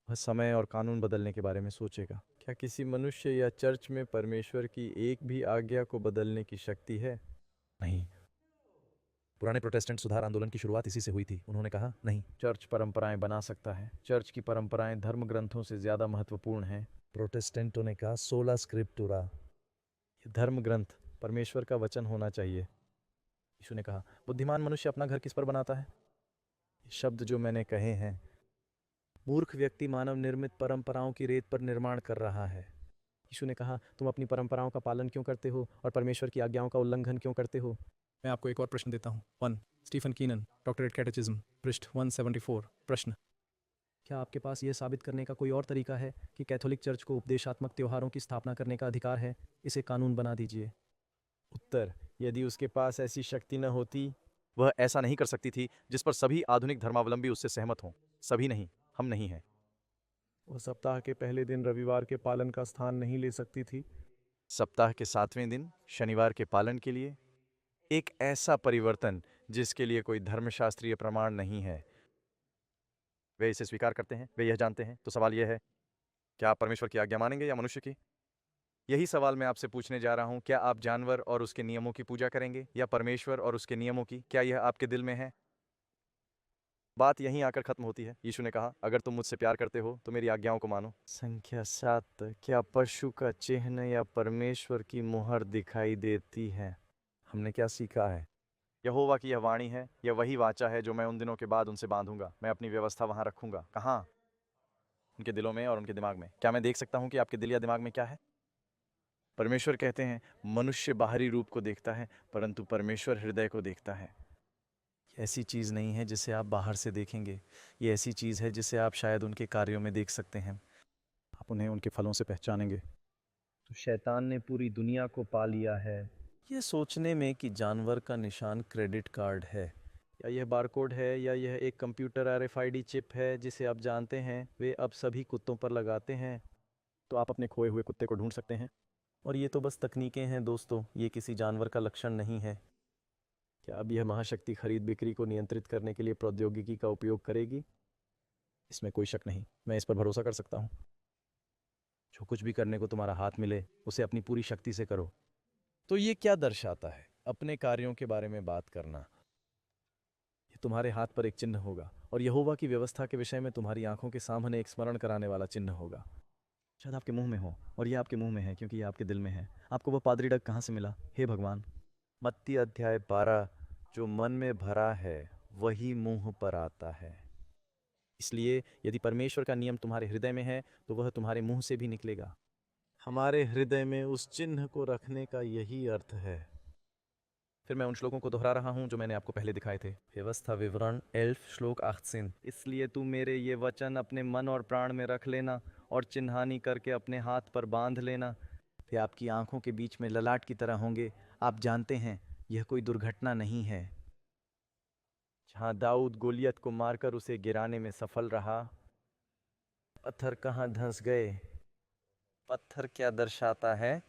वह समय और कानून बदलने के बारे में सोचेगा। क्या किसी मनुष्य या चर्च में परमेश्वर की एक भी आज्ञा को बदलने की शक्ति है? नहीं। पुराने प्रोटेस्टेंट सुधार आंदोलन की शुरुआत इसी से हुई थी। उन्होंने कहा, नहीं, चर्च परंपराएं बना सकता है। चर्च की परंपराएं धर्म ग्रंथों से ज्यादा महत्वपूर्ण हैं। प्रोटेस्टेंटों ने कहा, सोला स्क्रिप्टुरा, ये धर्म ग्रंथ परमेश्वर का वचन होना चाहिए। यीशु ने कहा, बुद्धिमान मनुष्य अपना घर किस पर बनाता है? ये शब्द जो मैंने कहे हैं, मूर्ख व्यक्ति मानव निर्मित परंपराओं की रेत पर निर्माण कर रहा है। यीशु ने कहा, तुम अपनी परंपराओं का पालन क्यों करते हो और परमेश्वर की आज्ञाओं का उल्लंघन क्यों करते हो? मैं आपको एक और प्रश्न देता हूँ। 1. स्टीफन कीनन, डॉक्टरेट कैटेचिज्म, पृष्ठ 174। प्रश्न, क्या आपके पास यह साबित करने का कोई और तरीका है कि कैथोलिक चर्च को उपदेशात्मक त्योहारों की स्थापना करने का अधिकार है? इसे कानून बना दीजिए। उत्तर, यदि उसके पास ऐसी शक्ति न होती, वह ऐसा नहीं कर सकती थी जिस पर सभी आधुनिक धर्मावलंबी उससे सहमत हों। सभी नहीं, हम नहीं हैं। वह सप्ताह के पहले दिन रविवार के पालन का स्थान नहीं ले सकती थी। सप्ताह के 7वें दिन शनिवार के पालन के लिए एक ऐसा परिवर्तन जिसके लिए कोई धर्मशास्त्रीय प्रमाण नहीं है, वे इसे स्वीकार करते हैं, वे यह जानते हैं। तो सवाल यह है, क्या आप परमेश्वर की आज्ञा मानेंगे या मनुष्य की? यही सवाल मैं आपसे पूछने जा रहा हूं। क्या आप जानवर और उसके नियमों की पूजा करेंगे या परमेश्वर और उसके नियमों की? क्या यह आपके दिल में है? बात यहीं आकर खत्म होती है। यीशु ने कहा, अगर तुम मुझसे प्यार करते हो तो मेरी आज्ञाओं को मानो। संख्या 7, क्या पशु का चिन्ह या परमेश्वर की मुहर दिखाई देती है? हमने क्या सीखा है? यहोवा की यह वाणी है, यह वही वाचा है जो मैं उन दिनों के बाद उनसे बांधूंगा। मैं अपनी व्यवस्था वहां रखूंगा। कहाँ? उनके दिलों में और उनके दिमाग में। क्या मैं देख सकता हूँ कि आपके दिल या दिमाग में क्या है? परमेश्वर कहते हैं मनुष्य बाहरी रूप को देखता है परंतु परमेश्वर हृदय को देखता है। ये ऐसी चीज़ नहीं है जिसे आप बाहर से देखेंगे, ये ऐसी चीज़ है जिसे आप शायद उनके कार्यों में देख सकते हैं। आप उन्हें उनके फलों से पहचानेंगे। तो शैतान ने पूरी दुनिया को पा लिया है। ये सोचने में कि जानवर का निशान क्रेडिट कार्ड है या यह बारकोड है या यह एक कंप्यूटर RFID चिप है जिसे आप जानते हैं वे अब सभी कुत्तों पर लगाते हैं। तो आप अपने खोए हुए कुत्ते को ढूंढ सकते हैं। और ये तो बस तकनीकें हैं दोस्तों, ये किसी जानवर का लक्षण नहीं है। क्या अब यह महाशक्ति खरीद बिक्री को नियंत्रित करने के लिए प्रौद्योगिकी का उपयोग करेगी? इसमें कोई शक नहीं, मैं इस पर भरोसा कर सकता हूँ। जो कुछ भी करने को तुम्हारा हाथ मिले उसे अपनी पूरी शक्ति से करो। तो ये क्या दर्शाता है? अपने कार्यों के बारे में बात करना। ये तुम्हारे हाथ पर एक चिन्ह होगा और यहोवा की व्यवस्था के विषय में तुम्हारी आंखों के सामने एक स्मरण कराने वाला चिन्ह होगा। शायद आपके मुंह में हो और ये आपके मुंह में है क्योंकि ये आपके दिल में है। आपको वह पादरी डग कहाँ से मिला? हे भगवान। मत्ती अध्याय 12, जो मन में भरा है वही मुंह पर आता है। इसलिए यदि परमेश्वर का नियम तुम्हारे हृदय में है तो वह तुम्हारे मुंह से भी निकलेगा। हमारे हृदय में उस चिन्ह को रखने का यही अर्थ है। फिर मैं उन श्लोकों को दोहरा रहा हूं जो मैंने आपको पहले दिखाए थे। व्यवस्था विवरण 11 श्लोक 18। इसलिए तू मेरे ये वचन अपने मन और प्राण में रख लेना और चिन्हानी करके अपने हाथ पर बांध लेना। वे आपकी आंखों के बीच में ललाट की तरह होंगे। आप जानते हैं यह कोई दुर्घटना नहीं है। जहां दाऊद गोलियत को मारकर उसे गिराने में सफल रहा, पत्थर कहां धंस गए? पत्थर क्या दर्शाता है?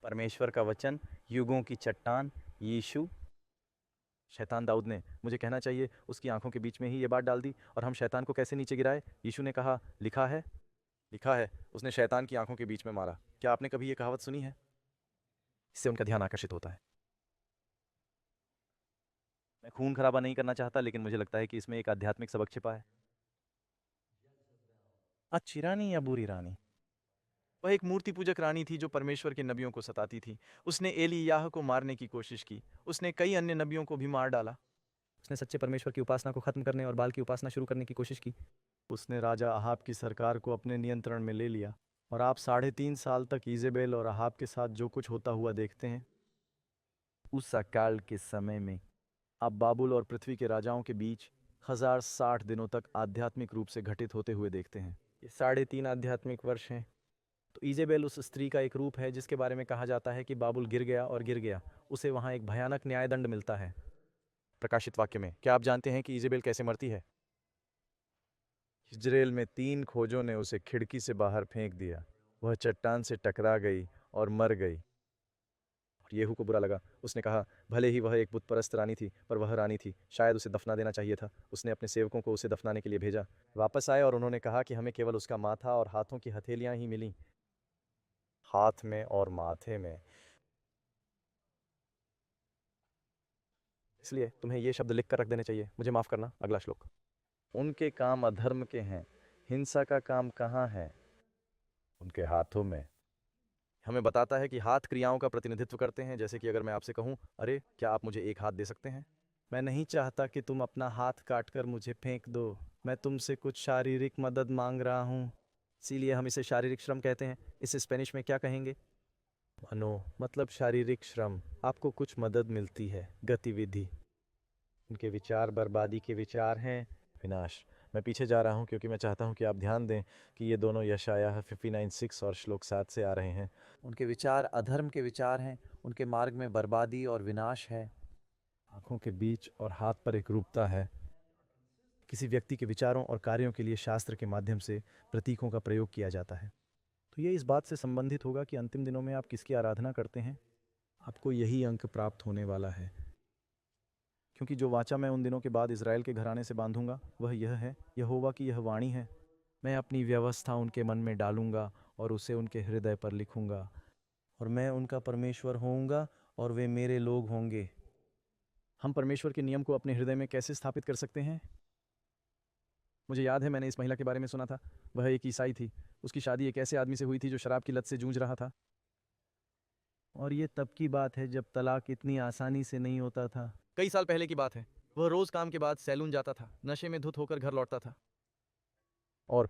परमेश्वर का वचन, युगों की चट्टान, यीशु। शैतान दाऊद ने, मुझे कहना चाहिए, उसकी आंखों के बीच में ही ये बात डाल दी। और हम शैतान को कैसे नीचे गिराए? यीशु ने कहा लिखा है, लिखा है। उसने शैतान की आंखों के बीच में मारा। क्या आपने कभी ये कहावत सुनी है? इससे उनका ध्यान आकर्षित होता है। मैं खून खराबा नहीं करना चाहता लेकिन मुझे लगता है कि इसमें एक आध्यात्मिक सबक छिपा है। अच्छी रानी या बुरी रानी? वह एक मूर्ति पूजक रानी थी जो परमेश्वर के नबियों को सताती थी। उसने एलियाह को मारने की कोशिश की। उसने कई अन्य नबियों को भी मार डाला। उसने सच्चे परमेश्वर की उपासना को खत्म करने और बाल की उपासना शुरू करने की कोशिश की। उसने राजा अहाब की सरकार को अपने नियंत्रण में ले लिया। और आप 3.5 साल तक ईजेबेल और अहाब के साथ जो कुछ होता हुआ देखते हैं। उस अकाल के समय में आप बाबुल और पृथ्वी के राजाओं के बीच 1060 दिनों तक आध्यात्मिक रूप से घटित होते हुए देखते हैं। ये 3.5 आध्यात्मिक वर्ष हैं। तो ईजेबेल उस स्त्री का एक रूप है जिसके बारे में कहा जाता है कि बाबुल गिर गया और गिर गया। उसे वहाँ एक भयानक न्यायदंड मिलता है। प्रकाशित वाक्य में क्या आप जानते हैं कि ईजेबेल कैसे मरती है? इजराइल में 3 खोजों ने उसे खिड़की से बाहर फेंक दिया। वह चट्टान से टकरा गई और मर गई। और येहू को बुरा लगा। उसने कहा भले ही वह एक बुतपरस्त रानी थी पर वह रानी थी, शायद उसे दफना देना चाहिए था। उसने अपने सेवकों को उसे दफनाने के लिए भेजा। वापस आए और उन्होंने कहा कि हमें केवल उसका माथा और हाथों की हथेलियां ही मिली। हाथ में और माथे में। इसलिए तुम्हें ये शब्द लिख कर रख देने चाहिए। मुझे माफ करना। अगला श्लोक। उनके काम अधर्म के हैं, हिंसा का काम कहाँ है? उनके हाथों में। हमें बताता है कि हाथ क्रियाओं का प्रतिनिधित्व करते हैं। जैसे कि अगर मैं आपसे कहूं, अरे क्या आप मुझे एक हाथ दे सकते हैं? मैं नहीं चाहता कि तुम अपना हाथ काटकर मुझे फेंक दो। मैं तुमसे कुछ शारीरिक मदद मांग रहा हूं। इसीलिए हम इसे शारीरिक श्रम कहते हैं। इसे स्पेनिश में क्या कहेंगे? मनो मतलब शारीरिक श्रम। आपको कुछ मदद मिलती है, गतिविधि। उनके विचार बर्बादी के विचार हैं, विनाश। मैं पीछे जा रहा हूं क्योंकि मैं चाहता हूं कि आप ध्यान दें कि ये दोनों यशायाह 59:6 और श्लोक 7 से आ रहे हैं। उनके विचार अधर्म के विचार हैं। उनके मार्ग में बर्बादी और विनाश है। आंखों के बीच और हाथ पर एक रूपता है। किसी व्यक्ति के विचारों और कार्यों के लिए शास्त्र के माध्यम से प्रतीकों का प्रयोग किया जाता है। तो ये इस बात से संबंधित होगा कि अंतिम दिनों में आप किसकी आराधना करते हैं। आपको यही अंक प्राप्त होने वाला है, क्योंकि जो वाचा मैं उन दिनों के बाद इजराइल के घराने से बांधूंगा वह यह है, यहोवा की यह वाणी है। मैं अपनी व्यवस्था उनके मन में डालूंगा और उसे उनके हृदय पर लिखूंगा, और मैं उनका परमेश्वर होऊंगा और वे मेरे लोग होंगे। हम परमेश्वर के नियम को अपने हृदय में कैसे स्थापित कर सकते हैं? मुझे याद है मैंने इस महिला के बारे में सुना था। वह एक ईसाई थी। उसकी शादी एक ऐसे आदमी से हुई थी जो शराब की लत से जूझ रहा था। और ये तब की बात है जब तलाक इतनी आसानी से नहीं होता था। कई साल पहले की बात है। वह रोज काम के बाद सैलून जाता था, नशे में धुत होकर घर लौटता था। और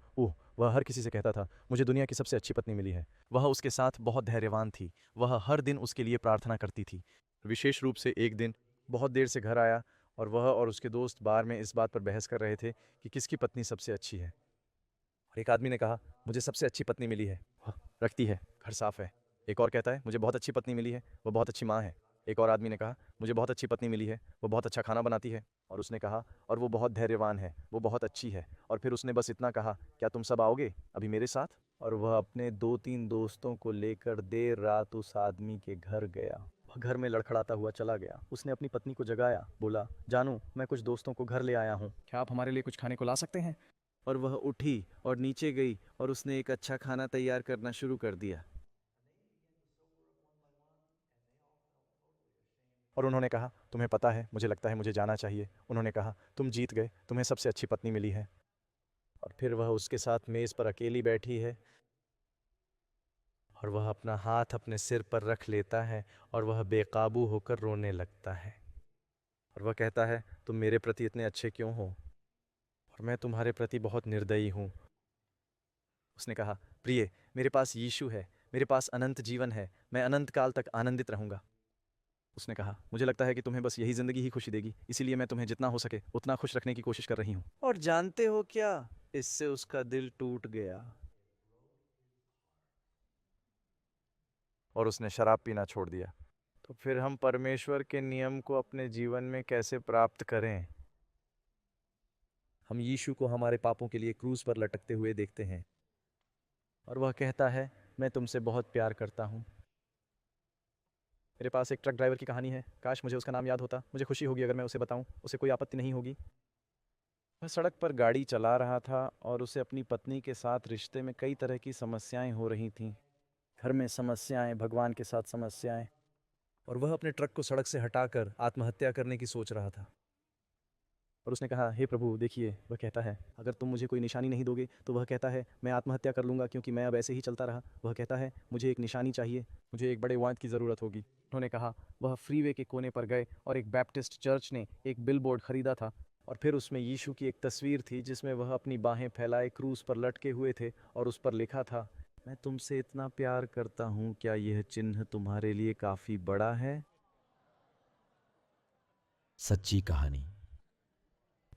वह हर किसी से कहता था, मुझे दुनिया की सबसे अच्छी पत्नी मिली है। वह उसके साथ बहुत धैर्यवान थी। वह हर दिन उसके लिए प्रार्थना करती थी। विशेष रूप से एक दिन बहुत देर से घर आया और वह और उसके दोस्त बार में इस बात पर बहस कर रहे थे कि किसकी पत्नी सबसे अच्छी है। और एक आदमी ने कहा, मुझे सबसे अच्छी पत्नी मिली है, वह रखती है, घर साफ है। एक और कहता है, मुझे बहुत अच्छी पत्नी मिली है, वह बहुत अच्छी माँ है। एक और आदमी ने कहा, मुझे बहुत अच्छी पत्नी मिली है, वो बहुत अच्छा खाना बनाती है। और उसने कहा, और वो बहुत धैर्यवान है, वो बहुत अच्छी है। और फिर उसने बस इतना कहा, क्या तुम सब आओगे अभी मेरे साथ? और वह अपने 2-3 दोस्तों को लेकर देर रात उस आदमी के घर गया। वह घर में लड़खड़ाता हुआ चला गया। उसने अपनी पत्नी को जगाया, बोला, जानू, मैं कुछ दोस्तों को घर ले आया हूँ, क्या आप हमारे लिए कुछ खाने को ला सकते हैं? और वह उठी और नीचे गई और उसने एक अच्छा खाना तैयार करना शुरू कर दिया। और उन्होंने कहा, तुम्हें पता है, मुझे लगता है मुझे जाना चाहिए। उन्होंने कहा, तुम जीत गए, तुम्हें सबसे अच्छी पत्नी मिली है। और फिर वह उसके साथ मेज़ पर अकेली बैठी है और वह अपना हाथ अपने सिर पर रख लेता है और वह बेकाबू होकर रोने लगता है। और वह कहता है, तुम मेरे प्रति इतने अच्छे क्यों हो और मैं तुम्हारे प्रति बहुत निर्दयी हूँ। उसने कहा, प्रिय, मेरे पास यीशु है, मेरे पास अनंत जीवन है, मैं अनंत काल तक आनंदित रहूंगा। उसने कहा, मुझे लगता है कि तुम्हें बस यही जिंदगी ही खुशी देगी, इसीलिए मैं तुम्हें जितना हो सके उतना खुश रखने की कोशिश कर रही हूँ। और जानते हो क्या, इससे उसका दिल टूट गया और उसने शराब पीना छोड़ दिया। तो फिर हम परमेश्वर के नियम को अपने जीवन में कैसे प्राप्त करें? हम यीशु को हमारे पापों के लिए क्रूस पर लटकते हुए देखते हैं और वह कहता है, मैं तुमसे बहुत प्यार करता हूँ। मेरे पास एक ट्रक ड्राइवर की कहानी है, काश मुझे उसका नाम याद होता। मुझे खुशी होगी अगर मैं उसे बताऊं, उसे कोई आपत्ति नहीं होगी। वह सड़क पर गाड़ी चला रहा था और उसे अपनी पत्नी के साथ रिश्ते में कई तरह की समस्याएं हो रही थीं। घर में समस्याएं, भगवान के साथ समस्याएं, और वह अपने ट्रक को सड़क से हटाकर आत्महत्या करने की सोच रहा था। और उसने कहा, हे प्रभु देखिए, वह कहता है, अगर तुम मुझे कोई निशानी नहीं दोगे तो वह कहता है, मैं आत्महत्या कर लूँगा क्योंकि मैं अब ऐसे ही चलता रहा। वह कहता है, मुझे एक निशानी चाहिए, मुझे एक बड़े वाद की ज़रूरत होगी। उन्होंने कहा, वह फ्रीवे के कोने पर गए और एक बैप्टिस्ट चर्च ने एक बिलबोर्ड खरीदा था और फिर उसमें यीशु की एक तस्वीर थी जिसमें वह अपनी बाहें फैलाए क्रूस पर लटके हुए थे और उस पर लिखा था, मैं तुमसे इतना प्यार करता हूँ, क्या यह चिन्ह तुम्हारे लिए काफ़ी बड़ा है? सच्ची कहानी।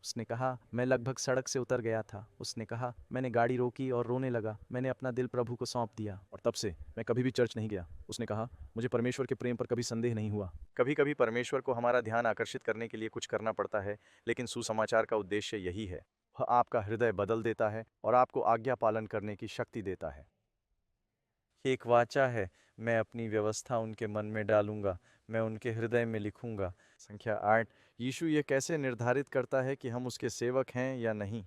उसने कहा, मैं लगभग सड़क से उतर गया था। उसने कहा, मैंने गाड़ी रोकी और रोने लगा। मैंने अपना दिल प्रभु को सौंप दिया और तब से मैं कभी भी चर्च नहीं गया। उसने कहा, मुझे परमेश्वर के प्रेम पर कभी संदेह नहीं हुआ। कभी कभी परमेश्वर को हमारा ध्यान आकर्षित करने के लिए कुछ करना पड़ता है, लेकिन सुसमाचार का उद्देश्य यही है। वह आपका हृदय बदल देता है और आपको आज्ञा पालन करने की शक्ति देता है। एक वाचा है, मैं अपनी व्यवस्था उनके मन में डालूंगा, मैं उनके हृदय में लिखूंगा। संख्या 8, यीशु ये कैसे निर्धारित करता है कि हम उसके सेवक हैं या नहीं?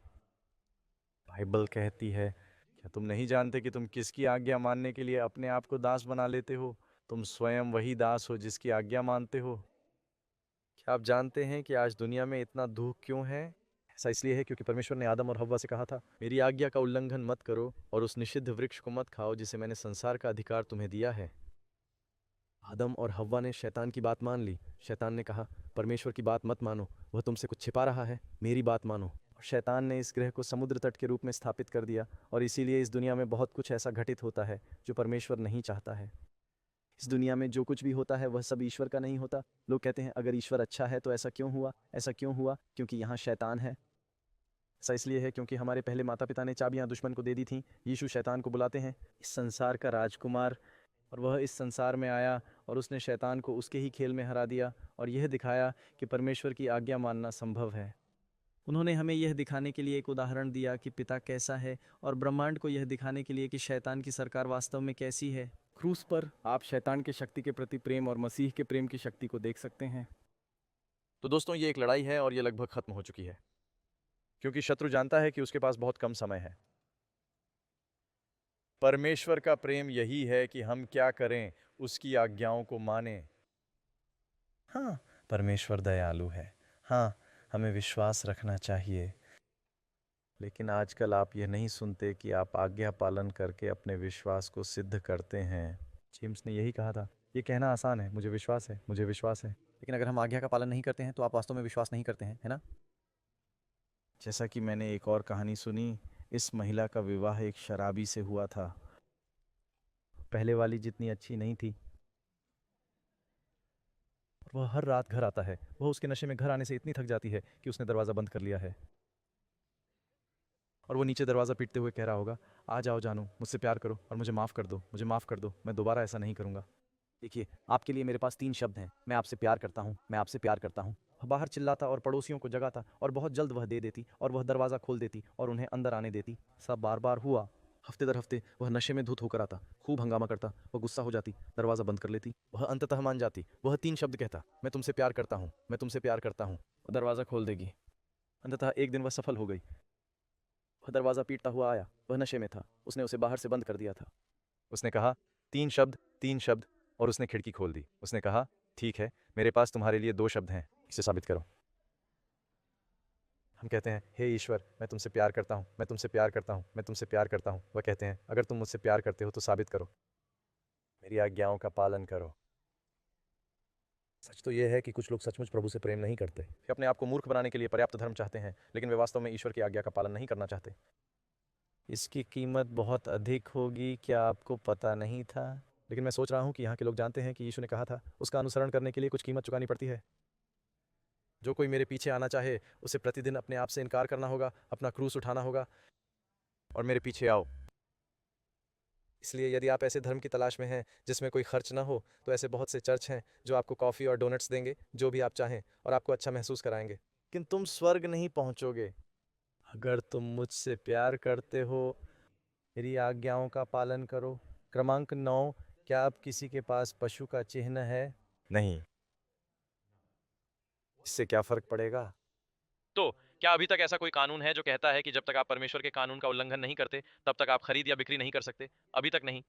बाइबल कहती है, क्या तुम नहीं जानते कि तुम किसकी आज्ञा मानने के लिए अपने आप को दास बना लेते हो? तुम स्वयं वही दास हो जिसकी आज्ञा मानते हो। क्या आप जानते हैं कि आज दुनिया में इतना दुख क्यों है? ऐसा इसलिए है क्योंकि परमेश्वर ने आदम और हव्वा से कहा था, मेरी आज्ञा का उल्लंघन मत करो और उस निषिद्ध वृक्ष को मत खाओ जिसे मैंने संसार का अधिकार तुम्हें दिया है। आदम और हव्वा ने शैतान की बात मान ली। शैतान ने कहा, परमेश्वर की बात मत मानो, वह तुमसे कुछ छिपा रहा है, मेरी बात मानो। और शैतान ने इस ग्रह को समुद्र तट के रूप में स्थापित कर दिया और इसीलिए इस दुनिया में बहुत कुछ ऐसा घटित होता है जो परमेश्वर नहीं चाहता है। इस दुनिया में जो कुछ भी होता है वह सब ईश्वर का नहीं होता। लोग कहते हैं, अगर ईश्वर अच्छा है तो ऐसा क्यों हुआ? ऐसा क्यों हुआ? क्योंकि यहाँ शैतान है। ऐसा इसलिए है क्योंकि हमारे पहले माता पिता ने चाबियां दुश्मन को दे दी थीं। यीशु शैतान को बुलाते हैं, इस संसार का राजकुमार, और वह इस संसार में आया और उसने शैतान को उसके ही खेल में हरा दिया और यह दिखाया कि परमेश्वर की आज्ञा मानना संभव है। उन्होंने हमें यह दिखाने के लिए एक उदाहरण दिया कि पिता कैसा है और ब्रह्मांड को यह दिखाने के लिए कि शैतान की सरकार वास्तव में कैसी है। क्रूस पर आप शैतान की शक्ति के प्रति प्रेम और मसीह के प्रेम की शक्ति को देख सकते हैं। तो दोस्तों, ये एक लड़ाई है और ये लगभग खत्म हो चुकी है क्योंकि शत्रु जानता है कि उसके पास बहुत कम समय है। परमेश्वर का प्रेम यही है कि हम क्या करें, उसकी आज्ञाओं को मानें। हाँ, परमेश्वर दयालु है। हाँ, हमें विश्वास रखना चाहिए। लेकिन आजकल आप यह नहीं सुनते कि आप आज्ञा पालन करके अपने विश्वास को सिद्ध करते हैं। जेम्स ने यही कहा था, ये कहना आसान है, मुझे विश्वास है, मुझे विश्वास है, लेकिन अगर हम आज्ञा का पालन नहीं करते हैं तो आप वास्तव में विश्वास नहीं करते हैं, है ना? जैसा कि मैंने एक और कहानी सुनी, इस महिला का विवाह एक शराबी से हुआ था। पहले वाली जितनी अच्छी नहीं थी। वह हर रात घर आता है। वह उसके नशे में घर आने से इतनी थक जाती है कि उसने दरवाज़ा बंद कर लिया है। और वो नीचे दरवाज़ा पीटते हुए कह रहा होगा, आ जाओ जानू, मुझसे प्यार करो और मुझे माफ़ कर दो, मुझे माफ़ कर दो, मैं दोबारा ऐसा नहीं करूँगा। देखिए, आपके लिए मेरे पास 3 शब्द हैं, मैं आपसे प्यार करता हूँ, मैं आपसे प्यार करता हूँ। वह बाहर चिल्लाता और पड़ोसियों को जगाता और बहुत जल्द वह दे देती और वह दरवाज़ा खोल देती और उन्हें अंदर आने देती। सब बार बार हुआ। हफ्ते दर हफ्ते वह नशे में धुत होकर आता, खूब हंगामा करता, वह गुस्सा हो जाती, दरवाज़ा बंद कर लेती। वह अंततः मान जाती। वह 3 शब्द कहता, मैं तुमसे प्यार करता हूँ, मैं तुमसे प्यार करता हूँ। वह दरवाज़ा खोल देगी। अंततः एक दिन वह सफल हो गई। वह दरवाज़ा पीटता हुआ आया। वह नशे में था। उसने उसे बाहर से बंद कर दिया था। उसने कहा, 3 शब्द, 3 शब्द, और उसने खिड़की खोल दी। उसने कहा, ठीक है, मेरे पास तुम्हारे लिए 2 शब्द हैं, इसे साबित करो। हम कहते हैं, हे ईश्वर, मैं तुमसे प्यार करता हूँ, मैं तुमसे प्यार करता हूँ, मैं तुमसे प्यार करता हूँ। वह कहते हैं, अगर तुम मुझसे प्यार करते हो तो साबित करो, मेरी आज्ञाओं का पालन करो। सच तो यह है कि कुछ लोग सचमुच प्रभु से प्रेम नहीं करते। वे अपने आप को मूर्ख बनाने के लिए पर्याप्त धर्म चाहते हैं, लेकिन वे वास्तव में ईश्वर की आज्ञा का पालन नहीं करना चाहते। इसकी कीमत बहुत अधिक होगी, क्या आपको पता नहीं था? लेकिन मैं सोच रहा हूँ कि यहाँ के लोग जानते हैं कि यीशु ने कहा था, उसका अनुसरण करने के लिए कुछ कीमत चुकानी पड़ती है। जो कोई मेरे पीछे आना चाहे, उसे प्रतिदिन अपने आप से इनकार करना होगा, अपना क्रूस उठाना होगा और मेरे पीछे आओ। इसलिए यदि आप ऐसे धर्म की तलाश में हैं जिसमें कोई खर्च ना हो, तो ऐसे बहुत से चर्च हैं जो आपको कॉफ़ी और डोनट्स देंगे, जो भी आप चाहें, और आपको अच्छा महसूस कराएंगे। लेकिन तुम स्वर्ग नहीं पहुंचोगे। अगर तुम मुझसे प्यार करते हो, मेरी आज्ञाओं का पालन करो। क्रमांक 9, क्या अब किसी के पास पशु का चिन्ह है? नहीं। इससे क्या फर्क पड़ेगा? तो क्या अभी तक ऐसा कोई कानून है जो कहता है कि जब तक आप परमेश्वर के कानून का उल्लंघन नहीं करते, तब तक आप खरीद या बिक्री नहीं कर सकते? अभी तक नहीं।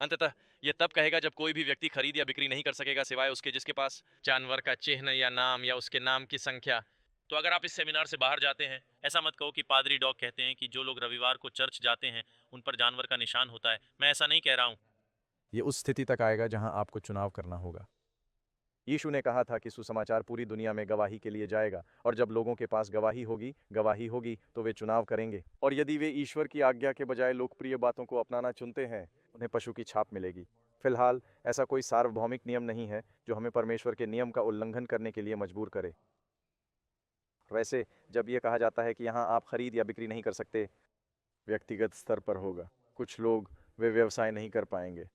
अंततः यह तब कहेगा जब कोई भी व्यक्ति खरीद या बिक्री नहीं कर सकेगा सिवाय उसके जिसके पास जानवर का चिन्ह या नाम या उसके नाम की संख्या। तो अगर आप इस सेमिनार से बाहर जाते हैं, ऐसा मत कहो कि पादरी डॉग कहते हैं कि जो लोग रविवार को चर्च जाते हैं उन पर जानवर का निशान होता है। मैं ऐसा नहीं कह रहा हूँ। ये उस स्थिति तक आएगा जहां आपको चुनाव करना होगा। यीशु ने कहा था कि सुसमाचार पूरी दुनिया में गवाही के लिए जाएगा, और जब लोगों के पास गवाही होगी तो वे चुनाव करेंगे। और यदि वे ईश्वर की आज्ञा के बजाय लोकप्रिय बातों को अपनाना चुनते हैं, उन्हें पशु की छाप मिलेगी। फिलहाल ऐसा कोई सार्वभौमिक नियम नहीं है जो हमें परमेश्वर के नियम का उल्लंघन करने के लिए मजबूर करे। वैसे जब यह कहा जाता है कि यहाँ आप खरीद या बिक्री नहीं कर सकते, व्यक्तिगत स्तर पर होगा। कुछ लोग वे व्यवसाय नहीं कर पाएंगे।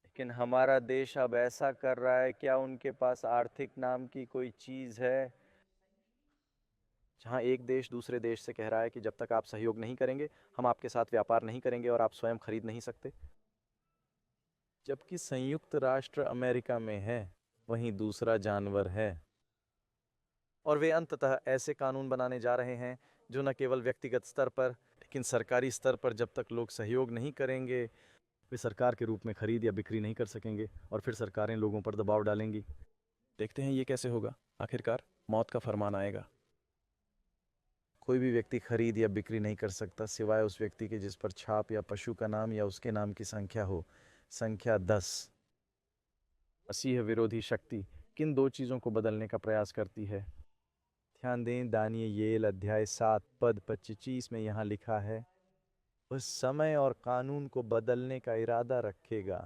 लेकिन हमारा देश अब ऐसा कर रहा है। क्या उनके पास आर्थिक नाम की कोई चीज़ है जहां एक देश दूसरे देश से कह रहा है कि जब तक आप सहयोग नहीं करेंगे, हम आपके साथ व्यापार नहीं करेंगे और आप स्वयं खरीद नहीं सकते? जबकि संयुक्त राष्ट्र अमेरिका में है, वहीं दूसरा जानवर है। और वे अंततः ऐसे कानून बनाने जा रहे हैं जो न केवल व्यक्तिगत स्तर पर, लेकिन सरकारी स्तर पर जब तक लोग सहयोग नहीं करेंगे, वे सरकार के रूप में खरीद या बिक्री नहीं कर सकेंगे, और फिर सरकारें लोगों पर दबाव डालेंगी। देखते हैं ये कैसे होगा। आखिरकार मौत का फरमान आएगा। कोई भी व्यक्ति खरीद या बिक्री नहीं कर सकता सिवाय उस व्यक्ति के जिस पर छाप या पशु का नाम या उसके नाम की संख्या हो। संख्या 10। मसीह विरोधी शक्ति किन 2 चीज़ों को बदलने का प्रयास करती है? ध्यान दें, दानियेल अध्याय 7 पद 25 में यहाँ लिखा है, वह समय और कानून को बदलने का इरादा रखेगा।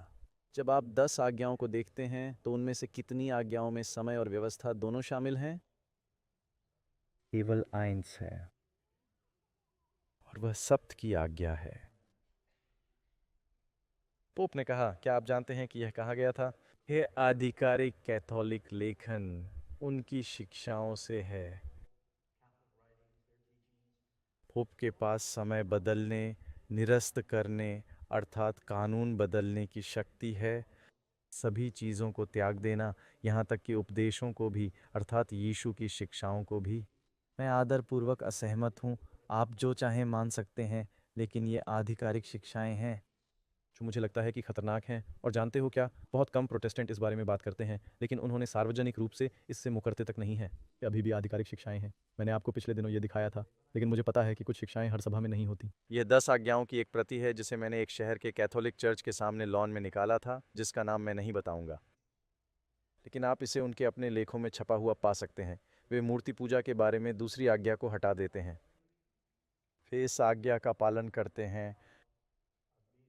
जब आप 10 आज्ञाओं को देखते हैं तो उनमें से कितनी आज्ञाओं में समय और व्यवस्था दोनों शामिल हैं? केवल 1 है, और वह सप्त की आज्ञा है। पोप ने कहा, क्या आप जानते हैं कि यह कहा गया था? यह आधिकारिक कैथोलिक लेखन उनकी शिक्षाओं से है। पोप के पास समय बदलने, निरस्त करने अर्थात कानून बदलने की शक्ति है। सभी चीज़ों को त्याग देना, यहाँ तक कि उपदेशों को भी, अर्थात यीशु की शिक्षाओं को भी। मैं आदरपूर्वक असहमत हूँ। आप जो चाहें मान सकते हैं, लेकिन ये आधिकारिक शिक्षाएं हैं जो मुझे लगता है कि खतरनाक हैं। और जानते हो क्या, बहुत कम प्रोटेस्टेंट इस बारे में बात करते हैं, लेकिन उन्होंने सार्वजनिक रूप से इससे मुकरते तक नहीं है। ये अभी भी आधिकारिक शिक्षाएं हैं। मैंने आपको पिछले दिनों ये दिखाया था, लेकिन मुझे पता है कि कुछ शिक्षाएं हर सभा में नहीं होती। यह 10 आज्ञाओं की एक प्रति है जिसे मैंने एक शहर के कैथोलिक चर्च के सामने लॉन में निकाला था, जिसका नाम मैं नहीं बताऊंगा, लेकिन आप इसे उनके अपने लेखों में छपा हुआ पा सकते हैं। वे मूर्ति पूजा के बारे में दूसरी आज्ञा को हटा देते हैं। वे इस आज्ञा का पालन करते हैं।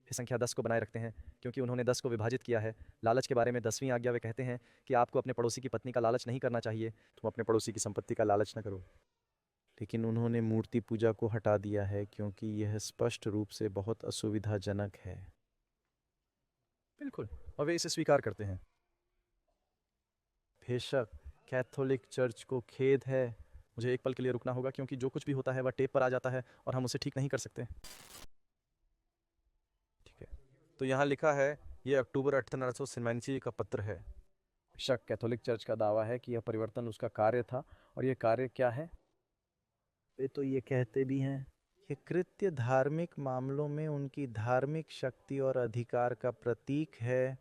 वे संख्या 10 को बनाए रखते हैं क्योंकि उन्होंने 10 को विभाजित किया है। लालच के बारे में 10वीं आज्ञा वे कहते हैं कि आपको अपने पड़ोसी की पत्नी का लालच नहीं करना चाहिए। तुम अपने पड़ोसी की संपत्ति का लालच न करो। लेकिन उन्होंने मूर्ति पूजा को हटा दिया है क्योंकि यह स्पष्ट रूप से बहुत असुविधाजनक है। बिल्कुल, और वे इसे स्वीकार करते हैं। बेशक कैथोलिक चर्च को खेद है। मुझे एक पल के लिए रुकना होगा क्योंकि जो कुछ भी होता है वह टेप पर आ जाता है और हम उसे ठीक नहीं कर सकते। ठीक है, तो यहाँ लिखा है, यह अक्टूबर 1897 का पत्र है। बेशक कैथोलिक चर्च का दावा है कि यह परिवर्तन उसका कार्य था, और यह कार्य क्या है? वे तो ये कहते भी हैं, ये कृत्य धार्मिक मामलों में उनकी धार्मिक शक्ति और अधिकार का प्रतीक है।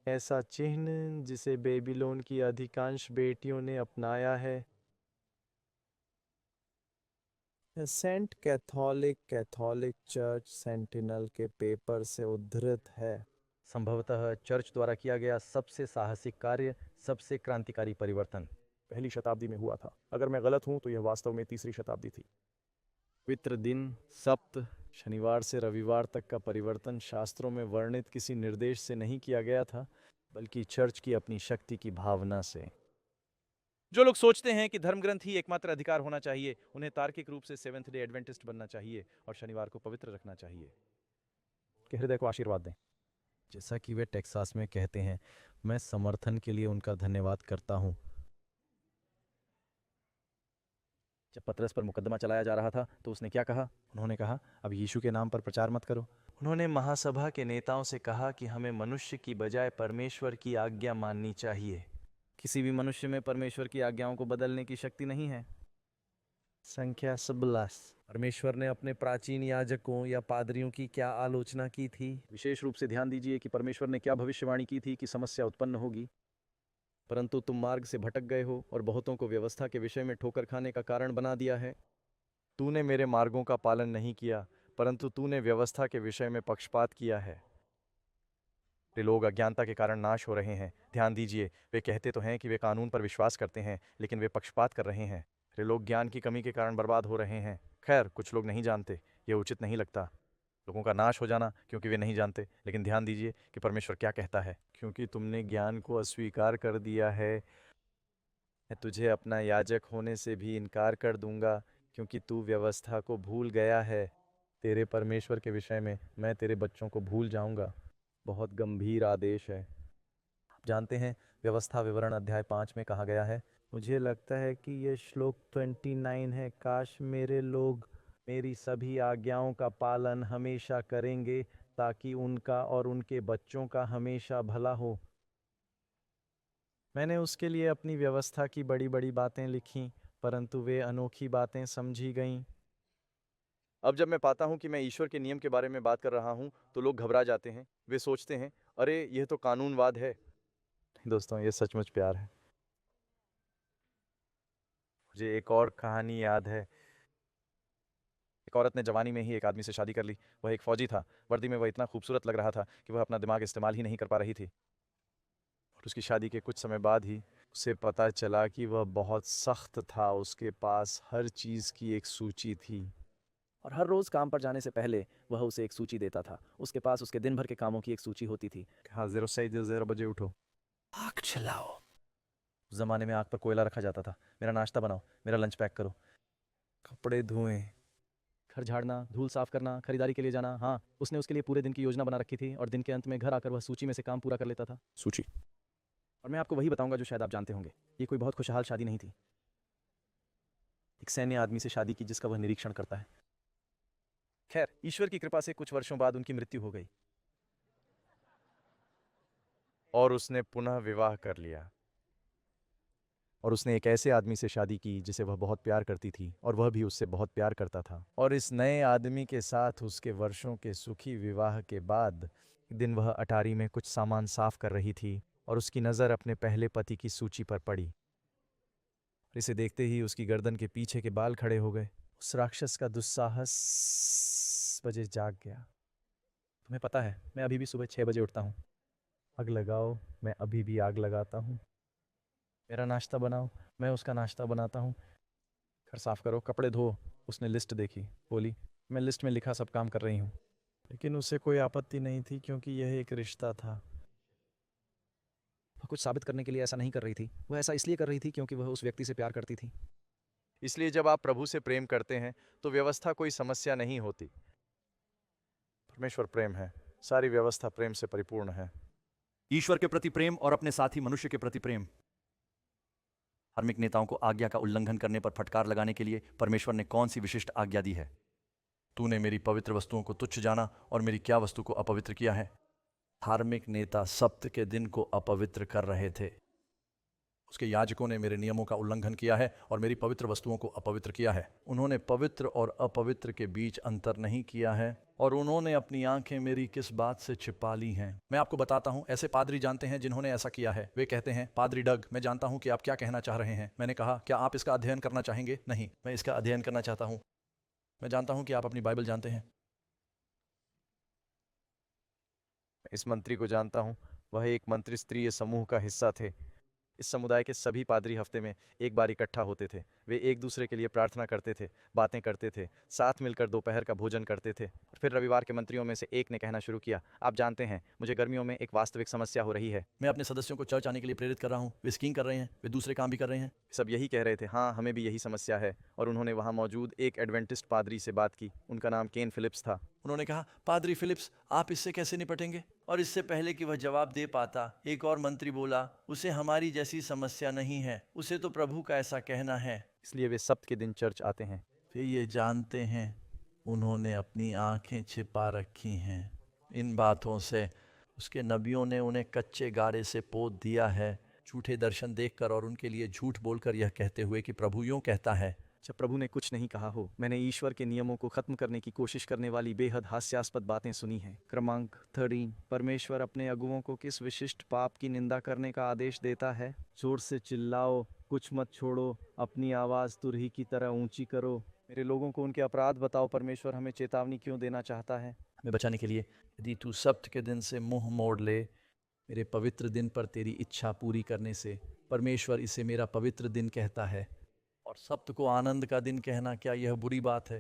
ऐसा चिन्ह जिसे बेबीलोन की अधिकांश बेटियों ने अपनाया है। सेंट कैथोलिक चर्च सेंटिनल के पेपर से उद्धृत है। संभवतः चर्च द्वारा किया गया सबसे साहसिक कार्य, सबसे क्रांतिकारी परिवर्तन पहली शताब्दी में हुआ था। अगर मैं गलत हूं तो यह वास्तव में तीसरी शताब्दी थी। पवित्र दिन, सप्त, शनिवार से रविवार तक का परिवर्तन शास्त्रों में वर्णित किसी निर्देश से नहीं किया गया था, बल्कि चर्च की अपनी शक्ति की भावना से। जो लोग सोचते हैं कि धर्म ग्रंथ ही एकमात्र अधिकार होना चाहिए, उन्हें तार्किक रूप से सेवेंथ डे एडवेंटिस्ट बनना चाहिए और शनिवार को पवित्र रखना चाहिए। कि हृदय को आशीर्वाद दें। जैसा कि वे टेक्सास में कहते हैं, मैं समर्थन के लिए उनका धन्यवाद करता हूं। जब पतरस पर मुकदमा चलाया जा रहा था तो उसने क्या कहा? उन्होंने कहा, अब यीशु के नाम पर प्रचार मत करो। उन्होंने महासभा के नेताओं से कहा कि हमें मनुष्य की बजाय परमेश्वर की आज्ञा माननी चाहिए। किसी भी मनुष्य में परमेश्वर की आज्ञाओं को बदलने की शक्ति नहीं है। संख्या 17। परमेश्वर ने अपने प्राचीन याजकों या पादरियों की क्या आलोचना की थी? विशेष रूप से ध्यान दीजिए कि परमेश्वर ने क्या भविष्यवाणी की थी कि समस्या उत्पन्न होगी। परंतु तुम मार्ग से भटक गए हो और बहुतों को व्यवस्था के विषय में ठोकर खाने का कारण बना दिया है। तूने मेरे मार्गों का पालन नहीं किया, परंतु तूने व्यवस्था के विषय में पक्षपात किया है। वे लोग अज्ञानता के कारण नाश हो रहे हैं। ध्यान दीजिए, वे कहते तो हैं कि वे कानून पर विश्वास करते हैं, लेकिन वे पक्षपात कर रहे हैं। वे लोग ज्ञान की कमी के कारण बर्बाद हो रहे हैं। खैर, कुछ लोग नहीं जानते, यह उचित नहीं लगता लोगों का नाश हो जाना क्योंकि वे नहीं जानते। लेकिन ध्यान दीजिए कि परमेश्वर क्या कहता है, क्योंकि तुमने ज्ञान को अस्वीकार कर दिया है, मैं तुझे अपना याजक होने से भी इनकार कर दूंगा, क्योंकि तू व्यवस्था को भूल गया है। तेरे परमेश्वर के विषय में मैं तेरे बच्चों को भूल जाऊंगा। बहुत गंभीर आदेश है। आप जानते हैं, व्यवस्था विवरण अध्याय 5 में कहा गया है। मुझे लगता है कि यह श्लोक 29 है। काश मेरे लोग मेरी सभी आज्ञाओं का पालन हमेशा करेंगे, ताकि उनका और उनके बच्चों का हमेशा भला हो। मैंने उसके लिए अपनी व्यवस्था की बड़ी बड़ी बातें लिखीं, परंतु वे अनोखी बातें समझी गईं। अब जब मैं पाता हूं कि मैं ईश्वर के नियम के बारे में बात कर रहा हूं, तो लोग घबरा जाते हैं। वे सोचते हैं, अरे यह तो कानूनवाद है। दोस्तों, यह सचमुच प्यार है। मुझे एक और कहानी याद है। एक औरत ने जवानी में ही एक आदमी से शादी कर ली। वह एक फौजी था। वर्दी में वह इतना खूबसूरत लग रहा था कि वह अपना दिमाग इस्तेमाल ही नहीं कर पा रही थी। और उसकी शादी के कुछ समय बाद ही उसे पता चला कि वह बहुत सख्त था। उसके पास हर चीज़ की एक सूची थी, और हर रोज़ काम पर जाने से पहले वह उसे एक सूची देता था। उसके पास उसके दिन भर के कामों की एक सूची होती थी। हाँ, 0 बजे उठो, आग चलाओ। उस ज़माने में आग पर कोयला रखा जाता था। मेरा नाश्ता बनाओ, मेरा लंच पैक करो, कपड़े धोएं, घर झाड़ना, धूल साफ करना, खरीदारी के लिए जाना। हाँ, उसने उसके लिए पूरे दिन की योजना बना रखी थी, और दिन के अंत में घर आकर वह सूची में से काम पूरा कर लेता था। सूची। और मैं आपको वही बताऊंगा जो शायद आप जानते होंगे। ये कोई बहुत खुशहाल शादी नहीं थी। एक सैन्य आदमी से शादी की जिसका वह निरीक्षण करता है। खैर, ईश्वर की कृपा से कुछ वर्षों बाद उनकी मृत्यु हो गई, और उसने पुनः विवाह कर लिया। और उसने एक ऐसे आदमी से शादी की जिसे वह बहुत प्यार करती थी, और वह भी उससे बहुत प्यार करता था। और इस नए आदमी के साथ उसके वर्षों के सुखी विवाह के बाद एक दिन वह अटारी में कुछ सामान साफ कर रही थी, और उसकी नज़र अपने पहले पति की सूची पर पड़ी। इसे देखते ही उसकी गर्दन के पीछे के बाल खड़े हो गए। उस राक्षस का दुस्साहस बजे जाग गया। तुम्हें पता है, मैं अभी भी सुबह 6 बजे उठता हूँ। आग लगाओ, मैं अभी भी आग लगाता हूँ। मेरा नाश्ता बनाओ, मैं उसका नाश्ता बनाता हूँ। घर साफ करो, कपड़े धो। उसने लिस्ट देखी, बोली, मैं लिस्ट में लिखा सब काम कर रही हूँ, लेकिन उसे कोई आपत्ति नहीं थी क्योंकि यह एक रिश्ता था। वह कुछ साबित करने के लिए ऐसा नहीं कर रही थी, वह ऐसा इसलिए कर रही थी क्योंकि वह उस व्यक्ति से प्यार करती थी। इसलिए जब आप प्रभु से प्रेम करते हैं तो व्यवस्था कोई समस्या नहीं होती। परमेश्वर प्रेम है, सारी व्यवस्था प्रेम से परिपूर्ण है। ईश्वर के प्रति प्रेम और अपने साथी मनुष्य के प्रति प्रेम। धार्मिक नेताओं को आज्ञा का उल्लंघन करने पर फटकार लगाने के लिए परमेश्वर ने कौन सी विशिष्ट आज्ञा दी है? तूने मेरी पवित्र वस्तुओं को तुच्छ जाना और मेरी क्या वस्तु को अपवित्र किया है? धार्मिक नेता सप्त के दिन को अपवित्र कर रहे थे। उसके याजकों ने मेरे नियमों का उल्लंघन किया है और मेरी पवित्र वस्तुओं को अपवित्र किया है। उन्होंने पवित्र और अपवित्र के बीच अंतर नहीं किया है और उन्होंने अपनी आंखें मेरी किस बात से छिपा ली हैं। मैं आपको बताता हूं, ऐसे पादरी जानते हैं जिन्होंने ऐसा किया है। वे कहते हैं, पादरी डग, मैं जानता हूं कि आप क्या कहना चाह रहे हैं। मैंने कहा, क्या आप इसका अध्ययन करना चाहेंगे? नहीं, मैं इसका अध्ययन करना चाहता हूं। मैं जानता हूं कि आप अपनी बाइबल जानते हैं। इस मंत्री को जानता हूं, वह एक मंत्री स्तरीय समूह का हिस्सा थे। इस समुदाय के सभी पादरी हफ्ते में एक बार इकट्ठा होते थे। वे एक दूसरे के लिए प्रार्थना करते थे, बातें करते थे, साथ मिलकर दोपहर का भोजन करते थे। और फिर रविवार के मंत्रियों में से एक ने कहना शुरू किया, आप जानते हैं, मुझे गर्मियों में एक वास्तविक समस्या हो रही है। मैं अपने सदस्यों को चर्च आने के लिए प्रेरित कर रहा हूं। वे स्कीइंग कर रहे हैं, वे दूसरे काम भी कर रहे हैं। सब यही कह रहे थे, हाँ हमें भी यही समस्या है। और उन्होंने वहाँ मौजूद एक एडवेंटिस्ट पादरी से बात की। उनका नाम केन फिलिप्स था। उन्होंने कहा, पादरी फिलिप्स, आप इससे कैसे निपटेंगे? और इससे पहले कि वह जवाब दे पाता, एक और मंत्री बोला, उसे हमारी जैसी समस्या नहीं है, उसे तो प्रभु का ऐसा कहना है। इसलिए वे सप्त के दिन चर्च आते हैं। वे ये जानते हैं उन्होंने अपनी आंखें छिपा रखी हैं। इन बातों से उसके नबियों ने उन्हें कच्चे गारे से पोत दिया है, झूठे दर्शन देखकर और उनके लिए झूठ बोलकर, यह कहते हुए कि प्रभु यूं कहता है। जब प्रभु ने कुछ नहीं कहा हो, मैंने ईश्वर के नियमों को खत्म करने की कोशिश करने वाली बेहद हास्यास्पद बातें सुनी हैं। क्रमांक 13, परमेश्वर अपने अगुओं को किस विशिष्ट पाप की निंदा करने का आदेश देता है? जोर से चिल्लाओ, कुछ मत छोड़ो, अपनी आवाज़ तुरही की तरह ऊंची करो, मेरे लोगों को उनके अपराध बताओ। परमेश्वर हमें चेतावनी क्यों देना चाहता है? हमें बचाने के लिए, यदि तू सप्त के दिन से मुंह मोड़ ले, मेरे पवित्र दिन पर तेरी इच्छा पूरी करने से। परमेश्वर इसे मेरा पवित्र दिन कहता है, और सप्त को आनंद का दिन कहना क्या यह बुरी बात है?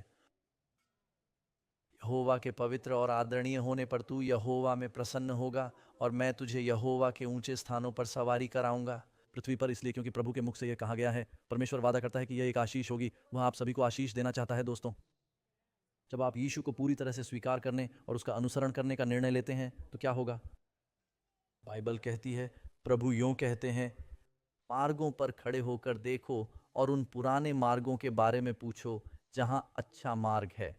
यहोवा के पवित्र और आदरणीय होने पर तू यहोवा में प्रसन्न होगा, और मैं तुझे यहोवा के ऊंचे स्थानों पर सवारी कराऊंगा। पृथ्वी पर इसलिए क्योंकि प्रभु के मुख से यह कहा गया है। परमेश्वर वादा करता है कि यह एक आशीष होगी। वह आप सभी को आशीष देना चाहता है। दोस्तों, जब आप यीशु को पूरी तरह से स्वीकार करने और उसका अनुसरण करने का निर्णय लेते हैं तो क्या होगा? बाइबल कहती है, प्रभु यूं कहते हैं, मार्गों पर खड़े होकर देखो और उन पुराने मार्गों के बारे में पूछो जहां अच्छा मार्ग है।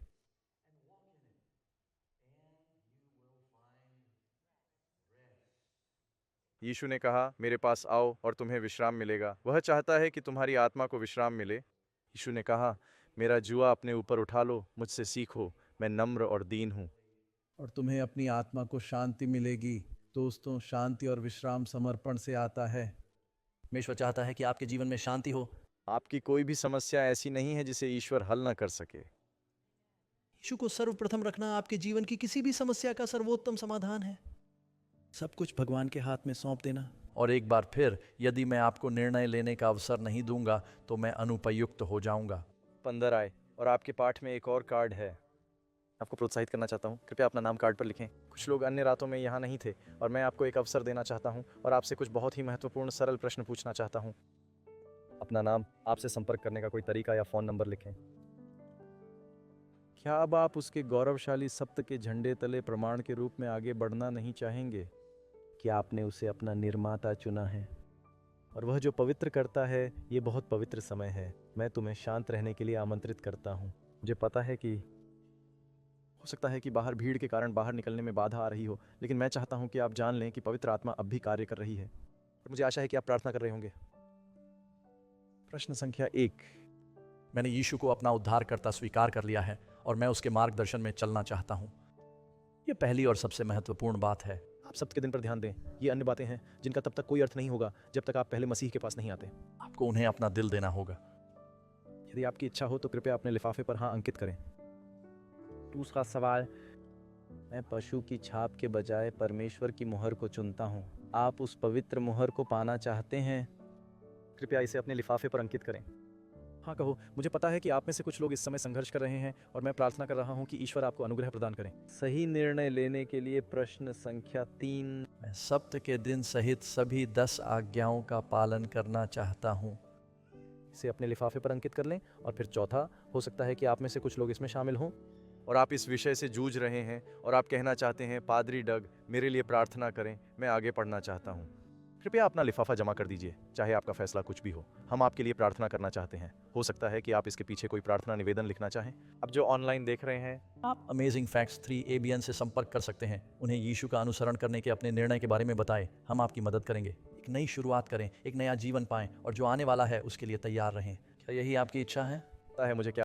यीशु ने कहा, मेरे पास आओ और तुम्हें विश्राम मिलेगा। वह चाहता है कि तुम्हारी आत्मा को विश्राम मिले। यीशु ने कहा, मेरा जुआ अपने ऊपर उठा लो, मुझसे सीखो, मैं नम्र और दीन हूँ, और तुम्हें अपनी आत्मा को शांति मिलेगी। दोस्तों, शांति और विश्राम समर्पण से आता है। परमेश्वर चाहता है कि आपके जीवन में शांति हो। आपकी कोई भी समस्या ऐसी नहीं है जिसे ईश्वर हल न कर सके। यीशु को सर्वप्रथम रखना आपके जीवन की किसी भी समस्या का सर्वोत्तम समाधान है। सब कुछ भगवान के हाथ में सौंप देना। और एक बार फिर, यदि मैं आपको निर्णय लेने का अवसर नहीं दूंगा तो मैं अनुपयुक्त हो जाऊंगा। 15 आए, और आपके पाठ में एक और कार्ड है। आपको प्रोत्साहित करना चाहता हूँ, कृपया अपना नाम कार्ड पर लिखें। कुछ लोग अन्य रातों में यहाँ नहीं थे, और मैं आपको एक अवसर देना चाहता हूँ और आपसे कुछ बहुत ही महत्वपूर्ण सरल प्रश्न पूछना चाहता हूँ। अपना नाम, आपसे संपर्क करने का कोई तरीका या फ़ोन नंबर लिखें। क्या अब आप उसके गौरवशाली सप्त के झंडे तले प्रमाण के रूप में आगे बढ़ना नहीं चाहेंगे? क्या आपने उसे अपना निर्माता चुना है? और वह जो पवित्र करता है, ये बहुत पवित्र समय है। मैं तुम्हें शांत रहने के लिए आमंत्रित करता हूँ। मुझे पता है कि हो सकता है कि बाहर भीड़ के कारण बाहर निकलने में बाधा आ रही हो, लेकिन मैं चाहता हूँ कि आप जान लें कि पवित्र आत्मा अब भी कार्य कर रही है, और मुझे आशा है कि आप प्रार्थना कर रहे होंगे। प्रश्न संख्या 1, मैंने यीशु को अपना उद्धारकर्ता स्वीकार कर लिया है और मैं उसके मार्गदर्शन में चलना चाहता हूँ। यह पहली और सबसे महत्वपूर्ण बात है। आप सप्त के दिन पर ध्यान दें। ये अन्य बातें हैं जिनका तब तक कोई अर्थ नहीं होगा जब तक आप पहले मसीह के पास नहीं आते। आपको उन्हें अपना दिल देना होगा। यदि आपकी इच्छा हो तो कृपया अपने लिफाफे पर हाँ अंकित करें। दूसरा सवाल, मैं पशु की छाप के बजाय परमेश्वर की मुहर को चुनता हूँ। आप उस पवित्र मुहर को पाना चाहते हैं? कृपया इसे अपने लिफाफे पर अंकित करें। हाँ कहो, मुझे पता है कि आप में से कुछ लोग इस समय संघर्ष कर रहे हैं और मैं प्रार्थना कर रहा हूँ कि ईश्वर आपको अनुग्रह प्रदान करें। सही निर्णय लेने के लिए प्रश्न संख्या 3। मैं सप्त के दिन सहित सभी 10 आज्ञाओं का पालन करना चाहता हूँ। इसे अपने लिफाफे पर अंकित कर लें। और फिर चौथा, हो सकता है कि आप में से कुछ लोग इसमें शामिल हों और आप इस विषय से जूझ रहे हैं और आप कहना चाहते हैं, पादरी डग मेरे लिए प्रार्थना करें, मैं आगे पढ़ना चाहता हूँ। कृपया अपना लिफाफा जमा कर दीजिए, चाहे आपका फैसला कुछ भी हो। हम आपके लिए प्रार्थना करना चाहते हैं। हो सकता है कि आप इसके पीछे कोई प्रार्थना निवेदन लिखना चाहें। अब जो ऑनलाइन देख रहे हैं, आप अमेजिंग फैक्ट्स 3 ABN से संपर्क कर सकते हैं। उन्हें यीशु का अनुसरण करने के अपने निर्णय के बारे में बताएं। हम आपकी मदद करेंगे। एक नई शुरुआत करें, एक नया जीवन पाएं और जो आने वाला है उसके लिए तैयार रहें। क्या यही आपकी इच्छा है? पता है मुझे क्या